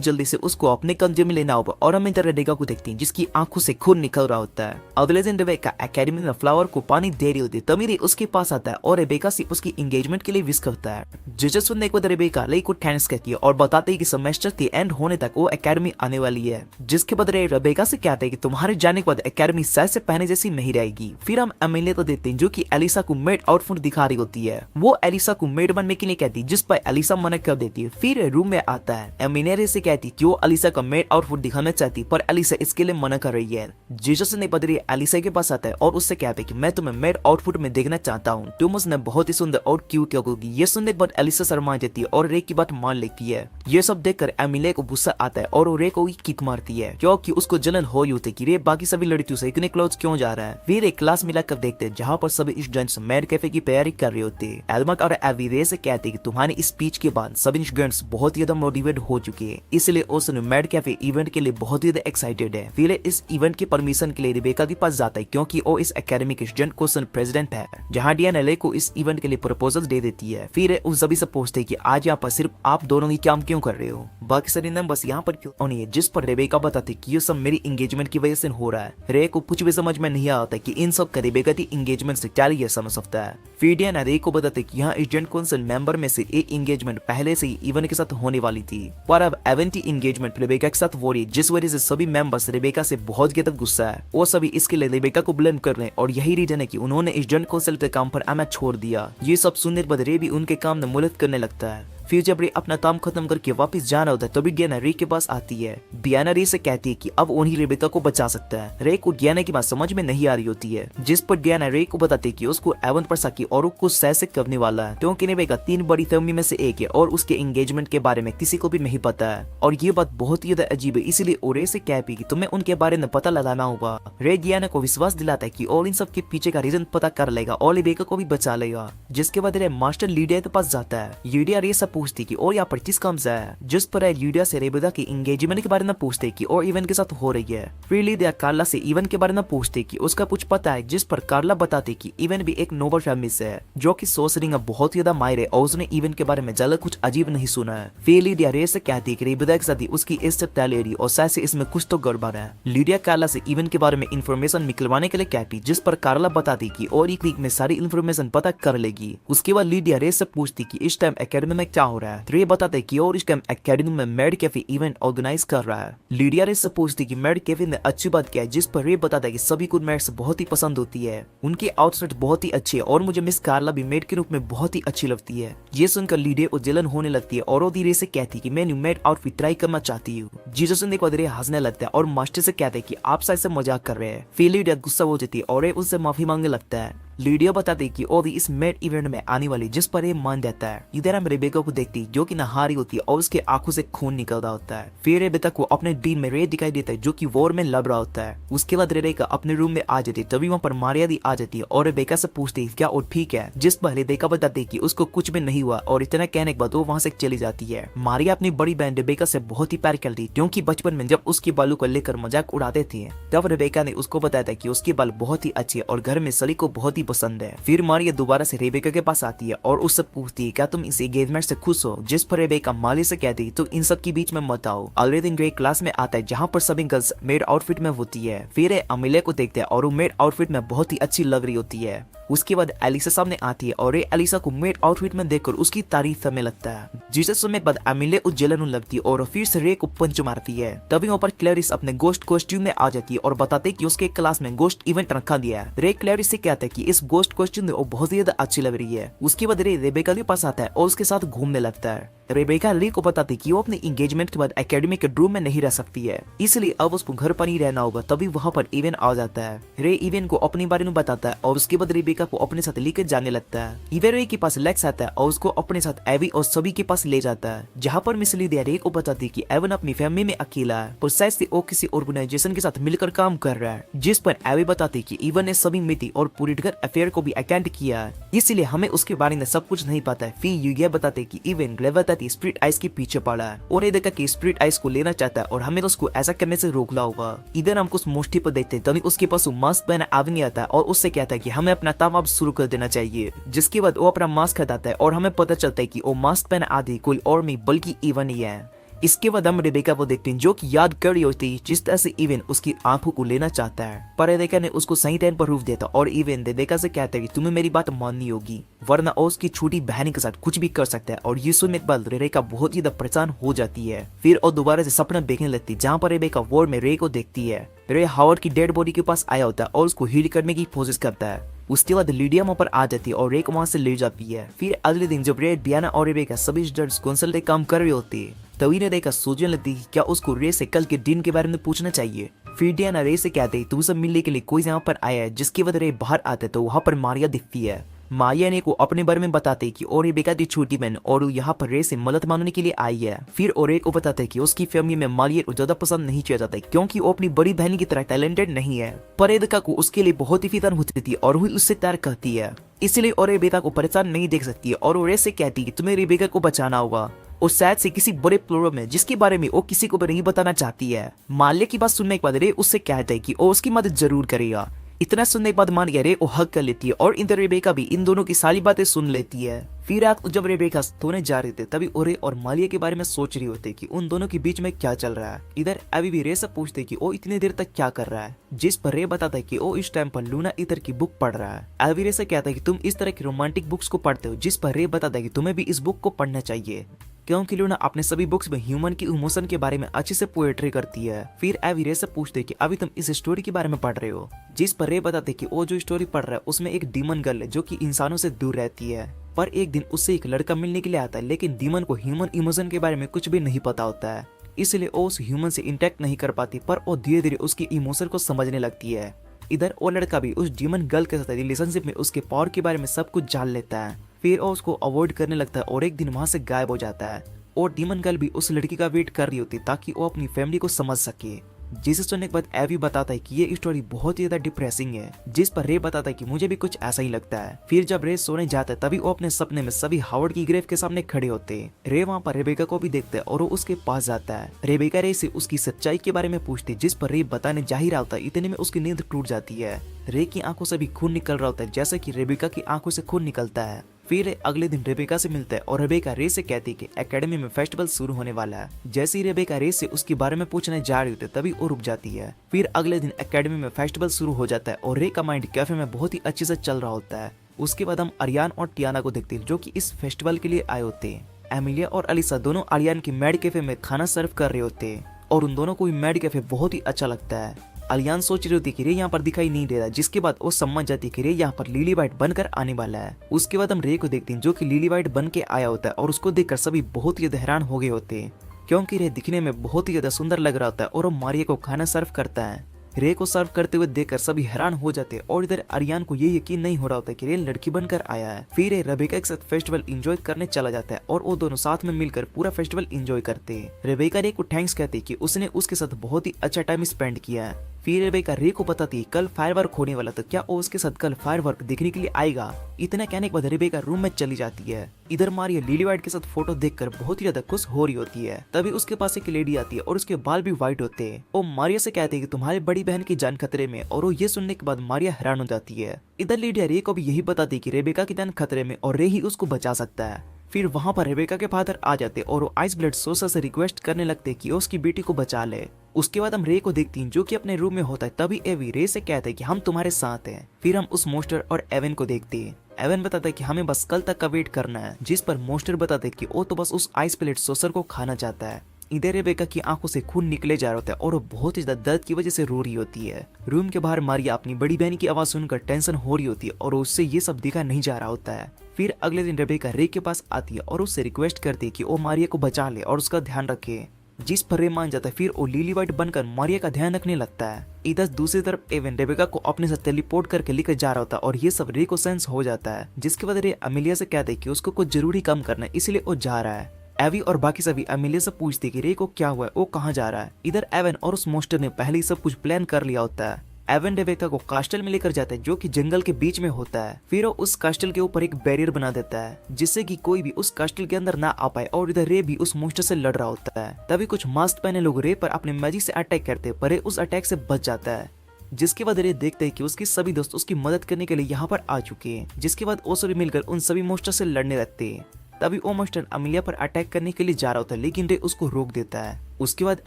जल्दी से उसको अपने कब्जे में लेना होगा। और हम इधर रेबेका को देखते हैं जिसकी आंखों से खून निकल रहा होता है। अगले दिन रेबेका एकेडमी में फ्लावर को पानी दे रही होती है तभी रे उसके पास आता है और रेबेका से उसकी एंगेजमेंट के लिए विश करता है। जजेस सुनने के बाद रेबेका रे को थैंक्स कहती है और बताते हैं कि सेमेस्टर के एंड होने तक वो एकेडमी आने वाली है, जिसके बाद रे रेबेका से कहते हैं कि तुम्हारे जाने के बाद एकेडमी शायद से पहले जैसी नहीं रहेगी। फिर हम अमीलिया को देखते हैं जो कि एलिसा को मेड आउटफिट दिखा रही होती है। वो एलिसा को मेड बनने के लिए कहती है, जिस पर एलिसा मना कर देती है। फिर रूम में आता है। अमीलिया से कहती है कि वो एलिसा का मेड आउटफिट दिखाना चाहती पर एलिसा इसके लिए मना कर रही है। जीसस ने बदली एलिसा के पास आता है और उससे कहता है कि मैं तुम्हें मेड आउटफिट में देखना चाहता हूँ, तुम उसने बहुत ही सुंदर और क्यूट लगोगी। ये सुनने के बाद एलिसा शर्मा जाती है और रे की बात मान लेती है। ये सब देखकर अमीलिया को गुस्सा आता है और रे को किक मारती है क्योंकि उसको जलन हो कि रे बाकी सभी लड़कियों से इतने क्लोज क्यों जा रहा है। फिर एक क्लास मिलाकर देखते हैं जहाँ पर सभी स्टूडेंट्स मेड कैफे कैफे की तैयारी कर रहे होते। एल्मक और एवी रे से कहते कि तुम्हारी स्पीच के बाद सभी स्टूडेंट्स बहुत ज्यादा मोटिवेट हो चुके हैं, इसलिए ओसन मैड कैफे इवेंट के लिए बहुत ज्यादा एक्साइटेड है। फिर इस इवेंट की परमिशन के लिए रिबेका के पास जाता है क्योंकि वो इस एकेडमी के स्टूडेंट कोसन प्रेसिडेंट है, जहाँ डियाना को इस इवेंट के लिए प्रपोजल दे देती है। फिर उन सभी से पूछते हैं कि आज यहाँ पर सिर्फ आप दोनों ही काम क्यों कर रहे हो, बाकी सारे नाम बस यहाँ पर क्यों नहीं है, जिस पर रेबेका बताती कि ये सब मेरी एंगेजमेंट की वजह से हो रहा है। रे को कुछ भी समझ में नहीं आता कि इन सब का रेबेका की एंगेजमेंट से क्या ये समझ सकता है। फिर डियाना रे को बताते कि यहाँ स्टूडेंट काउंसिल मेंबर में से एक एंगेजमेंट पहले से ही इवन के साथ होने वाली थी, पर अब एवन की एंगेजमेंट रेबेका के साथ हो रही, जिस वजह से सभी मेंबर्स रेबेका से बहुत ज्यादा गुस्सा है। वो सभी इसके लिए रेबेका को ब्लेम कर रहे हैं और यही रीजन है कि उन्होंने स्टूडेंट काउंसिल के काम पर आना छोड़ दिया। ये सब सुनने के बाद रे भी उनके काम में मदद करने लगता है। फिर जब रे अपना काम खत्म करके वापस जाना होता है तभी डियाना रे के पास आती है। डियाना रे से कहती है कि अब उन्हीं रेबेका को बचा सकता है। रे को डियाना की बात समझ में नहीं आ रही होती है, जिस पर डियाना रे को बताती है कि उसको एवन पर साकी और कुछ सह करने वाला है, क्योंकि रेबेका 3 बड़ी फैमिली में से एक है और उसके एंगेजमेंट के बारे में किसी को भी नहीं पता है। और ये बात बहुत ही ज्यादा अजीब है, इसलिए वो रे से कहती है कि तुम्हें उनके बारे में पता लगाना होगा। रे डियाना को विश्वास दिलाता है कि और इन सब के पीछे का रीजन पता कर लेगा और रेबेका को भी बचा लेगा। जिसके बाद रे मास्टर लीडिया के पास जाता है। लीडिया रे से पूछती कि और यहाँ पर किस काम से है, जिस पर लीडिया से रेबेका की एंगेजमेंट के बारे में पूछते कि और इवन के साथ हो रही है। फिर लीडिया कार्ला से इवन के बारे में पूछते कि उसका कुछ पता है, जिस पर कार्ला बताते कि इवन भी एक नोबल फैमिली से है जो कि सोर्सरिंग में बहुत ज्यादा माहिर है और उसने इवन के बारे में ज्यादा कुछ अजीब नहीं सुना है। फिर लीडिया रे से कहती है कि रेबेका के साथ ही उसकी इज्जत तय ले रही और शायद से इसमें कुछ तो गड़बड़ है। लीडिया कार्ला से इवन के बारे में इंफॉर्मेशन निकलवाने के लिए कहती, जिस पर कार्ला बताती कि और एक वीक में सारी इंफॉर्मेशन पता कर लेगी। उसके बाद लीडिया रे से पूछती कि इस टाइम एकेडमी में क्या हो रहा है। रे बताते कि और इस टाइम एकेडमी में मेड कैफे इवेंट ऑर्गेनाइज कर रहा है। लीडिया रे से पूछती कि मेड कैफे में अच्छी बात क्या है, जिस पर रे बताता है कि सभी को मेड्स बहुत ही पसंद होती है, उनकी आउटफिट बहुत ही अच्छी है और मुझे मिस कार्ला भी मेड के रूप में बहुत ही अच्छी लगती है। ये सुनकर लीडिया को जलन होने लगती है और वो रे से कहती कि मैं मेड आउटफिट ट्राई करना चाहती हूँ। जिसे सुनने के बाद रे हंसने लगता है और मास्टर से कहते हैं कि आप शायद से मजाक कर रहे हैं। फिर लीडिया गुस्सा हो जाती है और उससे माफी मांगने लगता है। लीडिया बताती कि ओदी इस मेड इवेंट में आने वाली, जिस पर ये मान जाता है। इधर हम रेबेका को देखती जो कि नहा रही होती है और उसके आंखों से खून निकल रहा होता है। फिर रेबेका को अपने ड्रीम में रे दिखाई देता है जो कि वॉर में लड़ रहा होता है। उसके बाद रेबेका अपने रूम में आ जाती है, तभी वहाँ पर मारिया भी आ जाती है और रेबेका से पूछती है क्या वो ठीक है, जिस पर रेबेका बताती है कि उसको कुछ भी नहीं हुआ और इतना कहने के बाद वो वहाँ से चली जाती है। मारिया अपनी बड़ी बहन रेबेका से बहुत ही प्यार करती क्योंकि बचपन में जब उसके बालों को लेकर मजाक उड़ाते थे तब रेबेका ने उसको बताया था कि उसके बाल बहुत ही अच्छे और घर में सली को बहुत ही पसंद है। फिर मारिया दोबारा से रेबेका के पास आती है और उससे पूछती है क्या तुम इस एंगेजमेंट से खुश हो, जिस पर रेबेका माली से कहती तो इन सब के बीच में मत आओ। अगले दिन रे क्लास में आता है जहाँ पर सभी गर्ल्स मेड आउटफिट में होती है। फिर अमिले को देखते हैं और वो मेड आउटफिट में बहुत ही अच्छी लग रही होती है। उसके बाद एलिसा सामने आती है और एलिसा को मेड आउटफिट में देखकर उसकी तारीफ करने लगता है। जिसे सुनने के बाद अमिले को जलन होने लगती है और फिर से रे को पंच मारती है। तभी वहाँ पर क्लैरिस अपने गोस्ट कॉस्ट्यूम में आ जाती है और बताते कि उसके क्लास में गोस्ट इवेंट रखा दिया है। रे क्लैरिस से कहता है कि इस गोस्ट कॉस्ट्यूम में वो बहुत ज्यादा अच्छी लग रही है। उसके बाद रे रेबेका के पास आता है और उसके साथ घूमने लगता है। रेबेका रे को बताती कि वो अपने एंगेजमेंट के बाद एकेडमी के रूम में नहीं रह सकती है, इसलिए अब उसको घर पर ही रहना होगा। तभी वहाँ पर इवेंट आ जाता है। रे इवेंट को अपने बारे में बताता है और उसके बाद रेबेका को अपने साथ लेकर जाने लगता है। इवेंट रे के पास लेक्स आता है और उसको अपने साथ एवी और सभी के पास ले जाता है, जहाँ पर मिस लीडिया रे को बताती कि एवन अपनी फैमिली में अकेला है और शायद से वो किसी ऑर्गेनाइजेशन के साथ मिलकर काम कर रहा है। जिस पर एवी बताती कि इवन ने सभी मीटिंग और पॉलिटिकल अफेयर को भी अटेंड किया है, इसलिए हमें उसके बारे में सब कुछ नहीं पता है। फिर युगिया बताते कि इवन ग्लेवर स्प्रिट आइस के पीछे पड़ा है और ये देखा कि स्प्रिट आइस को लेना चाहता है और हमें तो उसको ऐसा करने से रोकना होगा। इधर हम कुछ मुष्टि पर देखते हैं तभी उसके पास मास्क पहना आदमी आता है और उससे कहता है कि हमें अपना काम अब शुरू कर देना चाहिए। जिसके बाद वो अपना मास्क हटाता है और हमें पता चलता है कि वो मास्क पहना आदमी कोई और नहीं बल्कि इवन ही है। इसके बाद हम रेबेका को देखते हैं जो कि याद कर रही होती है जिस तरह से इवन उसकी आंखों को लेना चाहता है, पर रेबेका ने उसको सही टाइम पर रोक देता और इवन रेबेका से कहता है कि तुम्हें मेरी बात माननी होगी वरना वो उसकी छोटी बहन के साथ कुछ भी कर सकता है। और ये सुनने के बाद रेबेका बहुत ही परेशान हो जाती है। फिर वो दोबारा से सपना देखने लगती है जहाँ पर रेबेका वॉर में रे को देखती है। रे हावर्ड की डेड बॉडी के पास आया होता है और उसको हील करने की कोशिश करता है। उसके बाद लीडिया वहाँ पर आ जाती है और रे को वहाँ से ले जाती है। फिर अगले दिन जब रे डियाना और रेबेका सभी स्टूडेंट्स काउंसिल काम कर रहे होते हैं तभी ने देखा सोचने लगती है क्या उसको रे से कल के दिन के बारे में पूछना चाहिए। फिर डियाना रे से कहते हैं तुम सब मिलने के लिए कोई यहाँ पर आया है। जिसके बाद रे बाहर आते तो वहाँ पर मारिया दिखती है। मारिया ने को अपने बारे में बताते कि और रेबेका की छोटी बहन और वो यहाँ पर रे से मदद मांगने के लिए आई है। फिर और को बताते कि उसकी फैमिली में मारिया को ज्यादा पसंद नहीं किया जाता क्योंकि वो अपनी बड़ी बहन की तरह टैलेंटेड नहीं है। पर रेबेका को उसके लिए बहुत ही फिक्र होती थी और वो उससे प्यार करती है, इसलिए और रेबेका को परेशान नहीं देख सकती है और वो रे से कहती है कि तुम्हें रेबेका को बचाना होगा और शायद से किसी बड़े प्रॉब्लम है जिसके बारे में वो किसी को भी नहीं बताना चाहती है। मारिया की बात सुनने के बाद रे उससे कहता है कि वो उसकी मदद जरूर करेगा। इतना सुनने के बाद मारिया रे को हक कर लेती है और इधर रेबेका भी इन दोनों की सारी बातें सुन लेती है। फिर रात जब रेबेका सोने जा रहे थे तभी ओरे और मारिया के बारे में सोच रही होते कि उन दोनों के बीच में क्या चल रहा है। इधर एवी भी रे से पूछते कि वो इतनी देर तक क्या कर रहा है, जिस पर रे बताता है कि वो इस टाइम पर लूना इतर की बुक पढ़ रहा है। एवी रे से कहता है कि तुम इस तरह की रोमांटिक बुक्स को पढ़ते हो, जिस पर रे बताता है कि तुम्हें भी इस बुक को पढ़ना चाहिए क्योंकि लूना अपने सभी बुक्स में ह्यूमन की इमोशन के बारे में अच्छे से पोएट्री करती है। फिर एवी रे से पूछते कि अभी तुम इस स्टोरी के बारे में पढ़ रहे हो, जिस पर रे बताते कि वो जो स्टोरी पढ़ रहा है उसमें एक डीमन गर्ल है जो कि इंसानों से दूर रहती है। पर एक दिन उससे एक लड़का मिलने के लिए आता है, लेकिन डीमन को ह्यूमन इमोशन के बारे में कुछ भी नहीं पता होता है, इसलिए वो उस ह्यूमन से इंटरेक्ट नहीं कर पाती। पर वो धीरे धीरे उसकी इमोशन को समझने लगती है। इधर वो लड़का भी उस डीमन गर्ल के साथ रिलेशनशिप में उसके पावर के बारे में सब कुछ जान लेता है। फिर वो उसको अवॉइड करने लगता है और एक दिन वहां से गायब हो जाता है। और डीमन गर्ल भी उस लड़की का वेट कर रही होती ताकि वो अपनी फैमिली को समझ सके। जिसे सुनने के बाद एवी बताता है कि ये स्टोरी बहुत ही ज्यादा डिप्रेसिंग है, जिस पर रे बताता है कि मुझे भी कुछ ऐसा ही लगता है। फिर जब रे सोने जाता है तभी वो अपने सपने में सभी हावर्ड की ग्रेव के सामने खड़े होते हैं। रे वहाँ पर रेबेका को भी देखता है और वो उसके पास जाता है। रेबेका रे से उसकी सच्चाई के बारे में पूछती, जिस पर रे बताने जा ही रहा होता है, इतने में उसकी नींद टूट जाती है। रे की आंखों से भी खून निकल रहा होता है जैसे कि रेबेका की आंखों से खून निकलता है। फिर अगले दिन रेबेका से मिलता है और रेबेका रे से कहती है कि एकेडमी में फेस्टिवल शुरू होने वाला है। जैसे ही रेबेका रे से उसके बारे में पूछने जा रही होती है तभी वो रुक जाती है। फिर अगले दिन एकेडमी में फेस्टिवल शुरू हो जाता है और रे का माइंड कैफे में बहुत ही अच्छे से चल रहा होता है। उसके बाद हम अरियान और टियाना को देखते हैं जो कि इस फेस्टिवल के लिए आए होते हैं। एमिलिया और अलीसा दोनों अरियान की मैड कैफे में खाना सर्व कर रहे होते हैं और उन दोनों को भी मैड कैफे बहुत ही अच्छा लगता है। अलियान सोच रही होती कि रे यहाँ पर दिखाई नहीं दे रहा, जिसके बाद वो समझ जाती कि रे यहाँ पर लिली वाइट बनकर आने वाला है। उसके बाद हम रे को देखते हैं जो कि लिली वाइट बन के आया होता है और उसको देखकर सभी बहुत ही हैरान हो गए होते हैं क्योंकि रे दिखने में बहुत ही ज्यादा सुंदर लग रहा होता है और वो मारिया को खाना सर्व करता है। रे को सर्व करते हुए देखकर सभी हैरान हो जाते हैं और इधर अरियान को ये यकीन नहीं हो रहा होता कि रे लड़की बनकर आया है। फिर रे रेबेका के साथ फेस्टिवल एंजॉय करने चला जाता है और वो दोनों साथ में मिलकर पूरा फेस्टिवल एंजॉय करते हैं। रेबेका रे को थैंक्स कहती है कि उसने उसके साथ बहुत ही अच्छा टाइम स्पेंड किया है। फिर रेबेका रे को बताती है कल फायरवर्क होने वाला, तो क्या वो उसके साथ कल फायरवर्क देखने के लिए आएगा। इतना कहने के बाद रेबेका रूम में चली जाती है। इधर मारिया लिली वाइट के साथ फोटो देखकर बहुत ही ज्यादा खुश हो रही होती है। तभी उसके पास एक लेडी आती है और उसके बाल भी व्हाइट होते हैं। वो मारिया से कहती है कि तुम्हारी बड़ी बहन की जान खतरे में, और वो ये सुनने के बाद मारिया हैरान हो जाती है। इधर लीडिया रे को भी यही बताती है कि रेबेका की जान खतरे में और रे ही उसको बचा सकता है। फिर वहां पर रेबेका के फादर आ जाते और वो आइस ब्लड सोसा से रिक्वेस्ट करने लगते कि उसकी बेटी को बचा ले। उसके बाद हम रे को देखती हैं जो कि अपने रूम में होता है। तभी एवी रे से कहते हैं कि हम तुम्हारे साथ हैं। फिर हम उस मोस्टर और एवन को देखते हैं। एवन बताता है कि हमें बस कल तक का वेट करना है, जिस पर मोस्टर बताते हैं कि वो तो बस उस आइस प्लेट सोसर को खाना चाहता है। इधर रेबेका की आंखों से खून निकले जा रहा होता है और वो बहुत ही ज्यादा दर्द की वजह से रो रही होती है। रूम के बाहर मारिया अपनी बड़ी बहन की आवाज सुनकर टेंशन हो रही होती है और उससे ये सब दिखा नहीं जा रहा होता है। फिर अगले दिन रेबेका रे के पास आती है और उससे रिक्वेस्ट करती है कि वो मारिया को बचा ले और उसका ध्यान रखे, जिस पर रे मान जाता है। फिर वो लिली वाइट बनकर मारिया का ध्यान रखने लगता है। इधर दूसरी तरफ एवन रेबेका को अपने साथ टेलीपोर्ट करके लेकर जा रहा होता है और ये सब रे को सेंस हो जाता है, जिसके बाद रे अमेलिया से कहते हैं कि उसको कुछ जरूरी काम करना है, इसलिए वो जा रहा है। एवी और बाकी सभी अमेलिया से पूछते कि रे को क्या हुआ है, वो कहाँ जा रहा है। इधर एवन और उस मोस्टर ने पहले ही सब कुछ प्लान कर लिया होता है। एवन रेबेका को कास्टल में लेकर जाता है जो कि जंगल के बीच में होता है। फिर वो उस कास्टल के ऊपर एक बैरियर बना देता है जिससे कि कोई भी उस कास्टल के अंदर ना आ पाए, और इधर रे भी उस मोस्टर से लड़ रहा होता है। तभी कुछ मास्क पहने लोग रे पर अपने मैजिक से अटैक करते हैं, पर रे उस अटैक से बच जाता है। जिसके बाद रे देखते हैं कि उसके सभी दोस्त उसकी मदद करने के लिए यहाँ पर आ चुके हैं। जिसके बाद वो सभी मिलकर उन सभी मोस्टर से लड़ने लगते हैं। तभी वो मोस्टर अमेलिया पर अटैक करने के लिए जा रहा होता है, लेकिन रे उसको रोक देता है। उसके बाद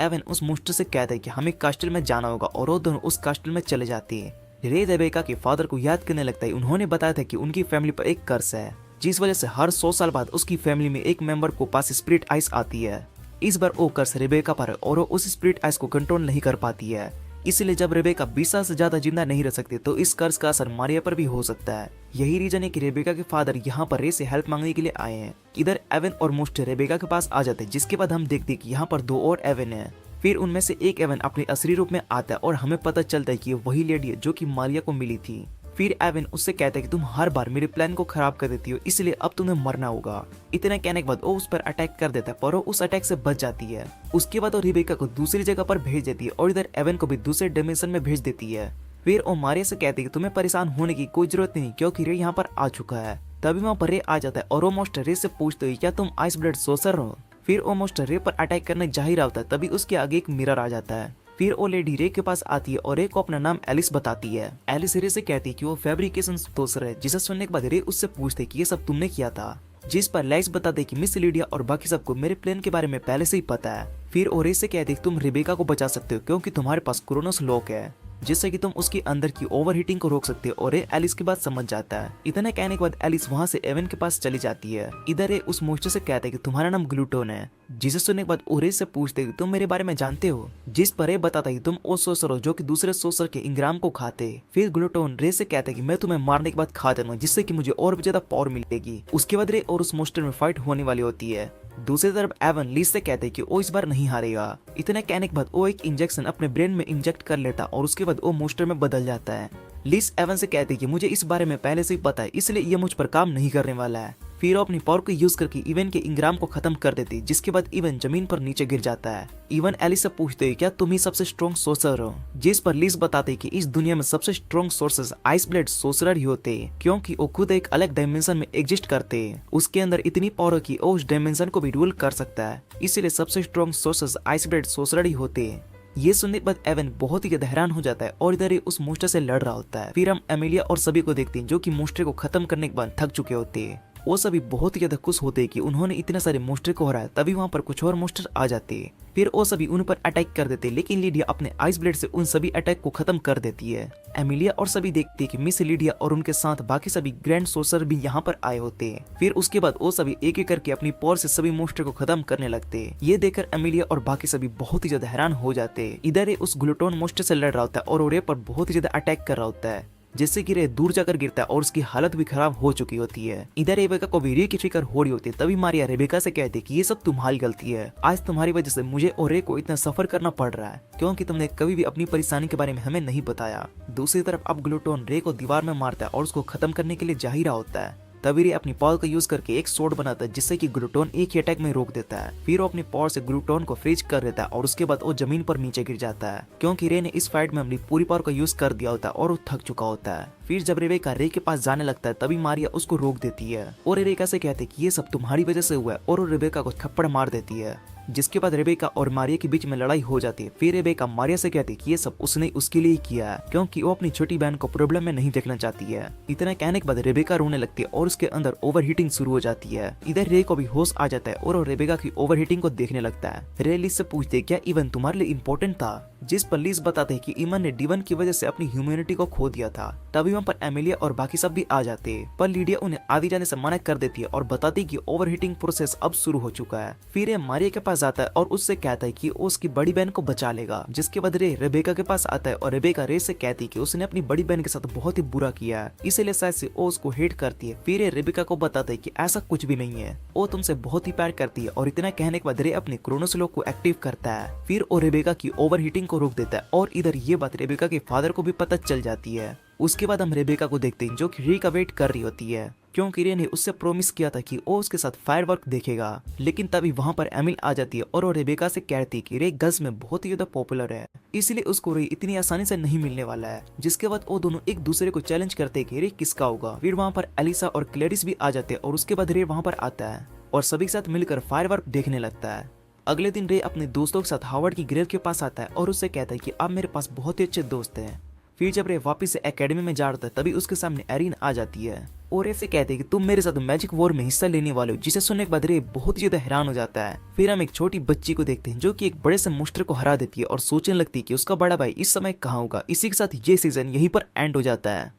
एवन उस मोस्टर से कहता है कि हमें कास्टल में जाना होगा, और वो दोनों उस कास्टल में चले जाते हैं। रे रेबेका के फादर को याद करने लगता है। उन्होंने बताया था कि उनकी फैमिली पर एक कर्स है, जिस वजह से हर 100 साल बाद उसकी फैमिली में एक मेंबर को पास स्पिरिट आइस आती है। इस बार वो कर्स रेबेका पर है और वो उस स्पिरिट आइस को कंट्रोल नहीं कर पाती है। इसलिए जब रेबेका 20 साल से ज्यादा जिंदा नहीं रह सकती तो इस कर्ज का असर मारिया पर भी हो सकता है। यही रीजन है कि रेबेका के फादर यहाँ पर रे से हेल्प मांगने के लिए आए हैं। इधर एवन और मोस्टर रेबेका के पास आ जाते हैं, जिसके बाद हम देखते हैं कि यहाँ पर 2 और एवन है। फिर उनमें से एक एवन अपने असली रूप में आता है और हमें पता चलता है कि ये वही लेडी है जो कि मारिया को मिली थी। फिर एवन उससे कहता है कि तुम हर बार मेरे प्लान को खराब कर देती हो, इसलिए अब तुम्हें मरना होगा। इतना कहने के बाद वो उस पर अटैक कर देता है, पर वो उस अटैक से बच जाती है। उसके बाद वो रिबेका को दूसरी जगह पर भेज देती है और इधर एवन को भी दूसरे डायमेंशन में भेज देती है। फिर वो मारिया से कहती है कि तुम्हें परेशान होने की कोई जरूरत नहीं, क्योंकि रे यहाँ पर आ चुका है। तभी वहाँ पर रे आ जाता है और वो मोस्टर रे से पूछते हो क्या तुम आइस ब्लड सोर्सर हो। फिर वो मोस्टर रे पर अटैक करने जा ही रहा होता है, तभी उसके आगे एक मिरर आ जाता है। फिर वो लेडी रे के पास आती है और रे को अपना नाम एलिस बताती है। एलिस रे से कहती है कि वो फैब्रिकेशन सोर्सर है, जिसे सुनने के बाद रे उससे पूछते कि ये सब तुमने किया था। जिस पर लेक्स बताते कि मिस लिडिया और बाकी सबको मेरे प्लान के बारे में पहले से ही पता है। फिर वो रे से कहती है तुम रिबेका को बचा सकते हो क्योंकि तुम्हारे पास क्रोनोस लॉक है, जिससे कि तुम उसके अंदर की ओवरहीटिंग को रोक सकते हो। और रे एलिस की बात समझ जाता है। इतना कहने के बाद एलिस वहां से एवन के पास चली जाती है। इधर रे उस मोस्टर से कहते हैं कि तुम्हारा नाम ग्लूटोन है, जिसे सुनने के बाद ओरे से पूछते हैं तुम मेरे बारे में जानते हो। जिस पर रे बताता है तुम ओ सोसर हो जो कि दूसरे सोसर के इंग्राम को खाते। फिर ग्लूटोन रे से कहते हैं कि मैं तुम्हें मारने के बाद खा दूंगा, जिससे कि मुझे और भी ज्यादा पावर मिलेगी। उसके बाद रे और उस मोस्टर में फाइट होने वाली होती है। दूसरी तरफ एवन लीज से कहते हैं कि वो इस बार नहीं हारेगा। इतना कहने के बाद वो एक इंजेक्शन अपने ब्रेन में इंजेक्ट कर लेता और उसके बाद वो मोस्टर में बदल जाता है। लीज एवन से कहते हैं कि मुझे इस बारे में पहले से ही पता है, इसलिए ये मुझ पर काम नहीं करने वाला है। फिर वो अपनी पावर को यूज करके इवन के इंग्राम को खत्म कर देती, जिसके बाद इवन जमीन पर नीचे गिर जाता है। इवन एलिस से पूछते हैं क्या तुम ही सबसे स्ट्रॉन्ग सोर्सर हो। जिस पर लीज बताते हैं कि इस दुनिया में सबसे strong sources ice blood sorcerer ही होते, क्योंकि वो खुद एक अलग डायमेंशन में एग्जिस्ट करते। उसके अंदर इतनी पावर की वो उस डायमेंशन को भी रूल कर सकता है, इसलिए सबसे strong sources ice blood sorcerer ही होते। ये सुनने के बाद एवन बहुत ही ज्यादा हैरान हो जाता है और इधर ही उस मोस्टर से लड़ रहा होता है। फिर हम एमिलिया और सभी को देखते हैं जो कि मोस्टर को खत्म करने के बाद थक चुके होते हैं। वो सभी बहुत ही ज्यादा खुश होते हैं कि उन्होंने इतने सारे मोस्टर को हराया। तभी वहाँ पर कुछ और मोस्टर आ जाते हैं। फिर वो सभी उन पर अटैक कर देते, लेकिन लिडिया अपने आइस ब्लेड से उन सभी अटैक को खत्म कर देती है। एमिलिया और सभी देखते हैं कि मिस लिडिया और उनके साथ बाकी सभी ग्रैंड सोर्सर भी यहाँ पर आए होते हैं। फिर उसके बाद वो सभी एक एक करके अपनी पावर से सभी मोस्टर को खत्म करने लगते हैं। ये देखकर एमिलिया और बाकी सभी बहुत ही ज्यादा हैरान हो जाते हैं। इधर उस ग्लूटोन मोस्टर से लड़ रहा होता है और रे पर बहुत ही ज्यादा अटैक कर रहा होता है, जिससे कि रे दूर जाकर गिरता है और उसकी हालत भी खराब हो चुकी होती है। इधर रेबेका को भी रे की फिक्र हो रही होती है। तभी मारिया रेबेका से कहती है कि ये सब तुम्हारी गलती है, आज तुम्हारी वजह से मुझे और रे को इतना सफर करना पड़ रहा है, क्योंकि तुमने कभी भी अपनी परेशानी के बारे में हमें नहीं बताया। दूसरी तरफ अब ग्लूटोन रे को दीवार में मारता है और उसको खत्म करने के लिए जा ही रहा होता है। तभी रे अपनी पावर का यूज करके एक सोर्ड बनाता है, जिससे कि ग्लूटोन एक ही अटैक में रोक देता है। फिर वो अपनी पावर से ग्लूटोन को फ्रीज कर देता है और उसके बाद वो जमीन पर नीचे गिर जाता है, क्योंकि रे ने इस फाइट में अपनी पूरी पावर का यूज कर दिया होता है और वो थक चुका होता है। फिर जब रेबेका रे के पास जाने लगता है, तभी मारिया उसको रोक देती है और रेबेका से कहते हैं कि ये सब तुम्हारी वजह से हुआ है, और वो रेबेका को थप्पड़ मार देती है। जिसके बाद रेबेका और मारिया के बीच में लड़ाई हो जाती है। फिर रेबेका मारिया से कहती है कि ये सब उसने उसके लिए ही किया है, क्योंकि वो अपनी छोटी बहन को प्रॉब्लम में नहीं देखना चाहती है। इतना कहने के बाद रेबेका रोने लगती है और उसके अंदर ओवरहीटिंग शुरू हो जाती है। इधर रे को भी होश आ जाता है और वो रेबेका की ओवरहीटिंग को देखने लगता है। रे लिज से पूछते क्या इवन तुम्हारे लिए इम्पोर्टेंट था, जिस पर लिज बताते हैं कि इवन ने डिवन की वजह से अपनी ह्यूमैनिटी को खो दिया था। तभी वहाँ पर एमिलिया और बाकी सब भी आ जाते हैं, पर लिडिया उन्हें आगे जाने से मना कर देती है और बताती है कि ओवरहीटिंग प्रोसेस अब शुरू हो चुका है। फिर ये मारिया के पास जाता है और उससे कहता है कि वो उसकी बड़ी बहन को बचा लेगा। जिसके बाद रे रेबेका के पास आता है और रेबेका रे से कहती है कि उसने अपनी बड़ी बहन के साथ बहुत ही बुरा किया है, इसीलिए शायद से वो उसको हेट करती है। फिर ये रेबेका को बताता है कि ऐसा कुछ भी नहीं है, वो तुमसे बहुत ही प्यार करती है। और इतना कहने के बाद रे अपने क्रोनोस लॉक को एक्टिव करता है। फिर वो रेबेका की ओवरहीटिंग को रोक देता है और इधर ये बात रेबेका के फादर को भी पता चल जाती है। उसके बाद हम रेबेका को देखते हैं जो कि रे का वेट कर रही होती है, क्योंकि रे ने उससे प्रॉमिस किया था कि वो उसके साथ फायरवर्क देखेगा। लेकिन तभी वहां पर एमिल आ जाती है और वो रेबेका से कहती है कि रे गर्ल्स में बहुत ही ज्यादा पॉपुलर है, इसलिए उसको रे इतनी आसानी से नहीं मिलने वाला है। जिसके बाद वो दोनों एक दूसरे को चैलेंज करते हैं कि रे किसका होगा। फिर वहां पर एलिसा और क्लेरिस भी आ जाते हैं और उसके बाद रे वहां पर आता है और सभी के साथ मिलकर फायरवर्क देखने लगता है। अगले दिन रे अपने दोस्तों के साथ हावर्ड की ग्रेव के पास आता है और उससे कहता है कि अब मेरे पास बहुत ही अच्छे दोस्त हैं। फिर जब रे वापस से एकेडमी में जा रहा था, तभी उसके सामने एरिन आ जाती है और ऐसे कहते हैं कि तुम मेरे साथ मैजिक वॉर में हिस्सा लेने वाले हो, जिसे सुनने के बाद रे बहुत ही ज्यादा हैरान हो जाता है। फिर हम एक छोटी बच्ची को देखते हैं जो कि एक बड़े से मोस्टर को हरा देती है और सोचने लगती है कि उसका बड़ा भाई इस समय कहाँ होगा। इसी के साथ ये सीजन यहीं पर एंड हो जाता है।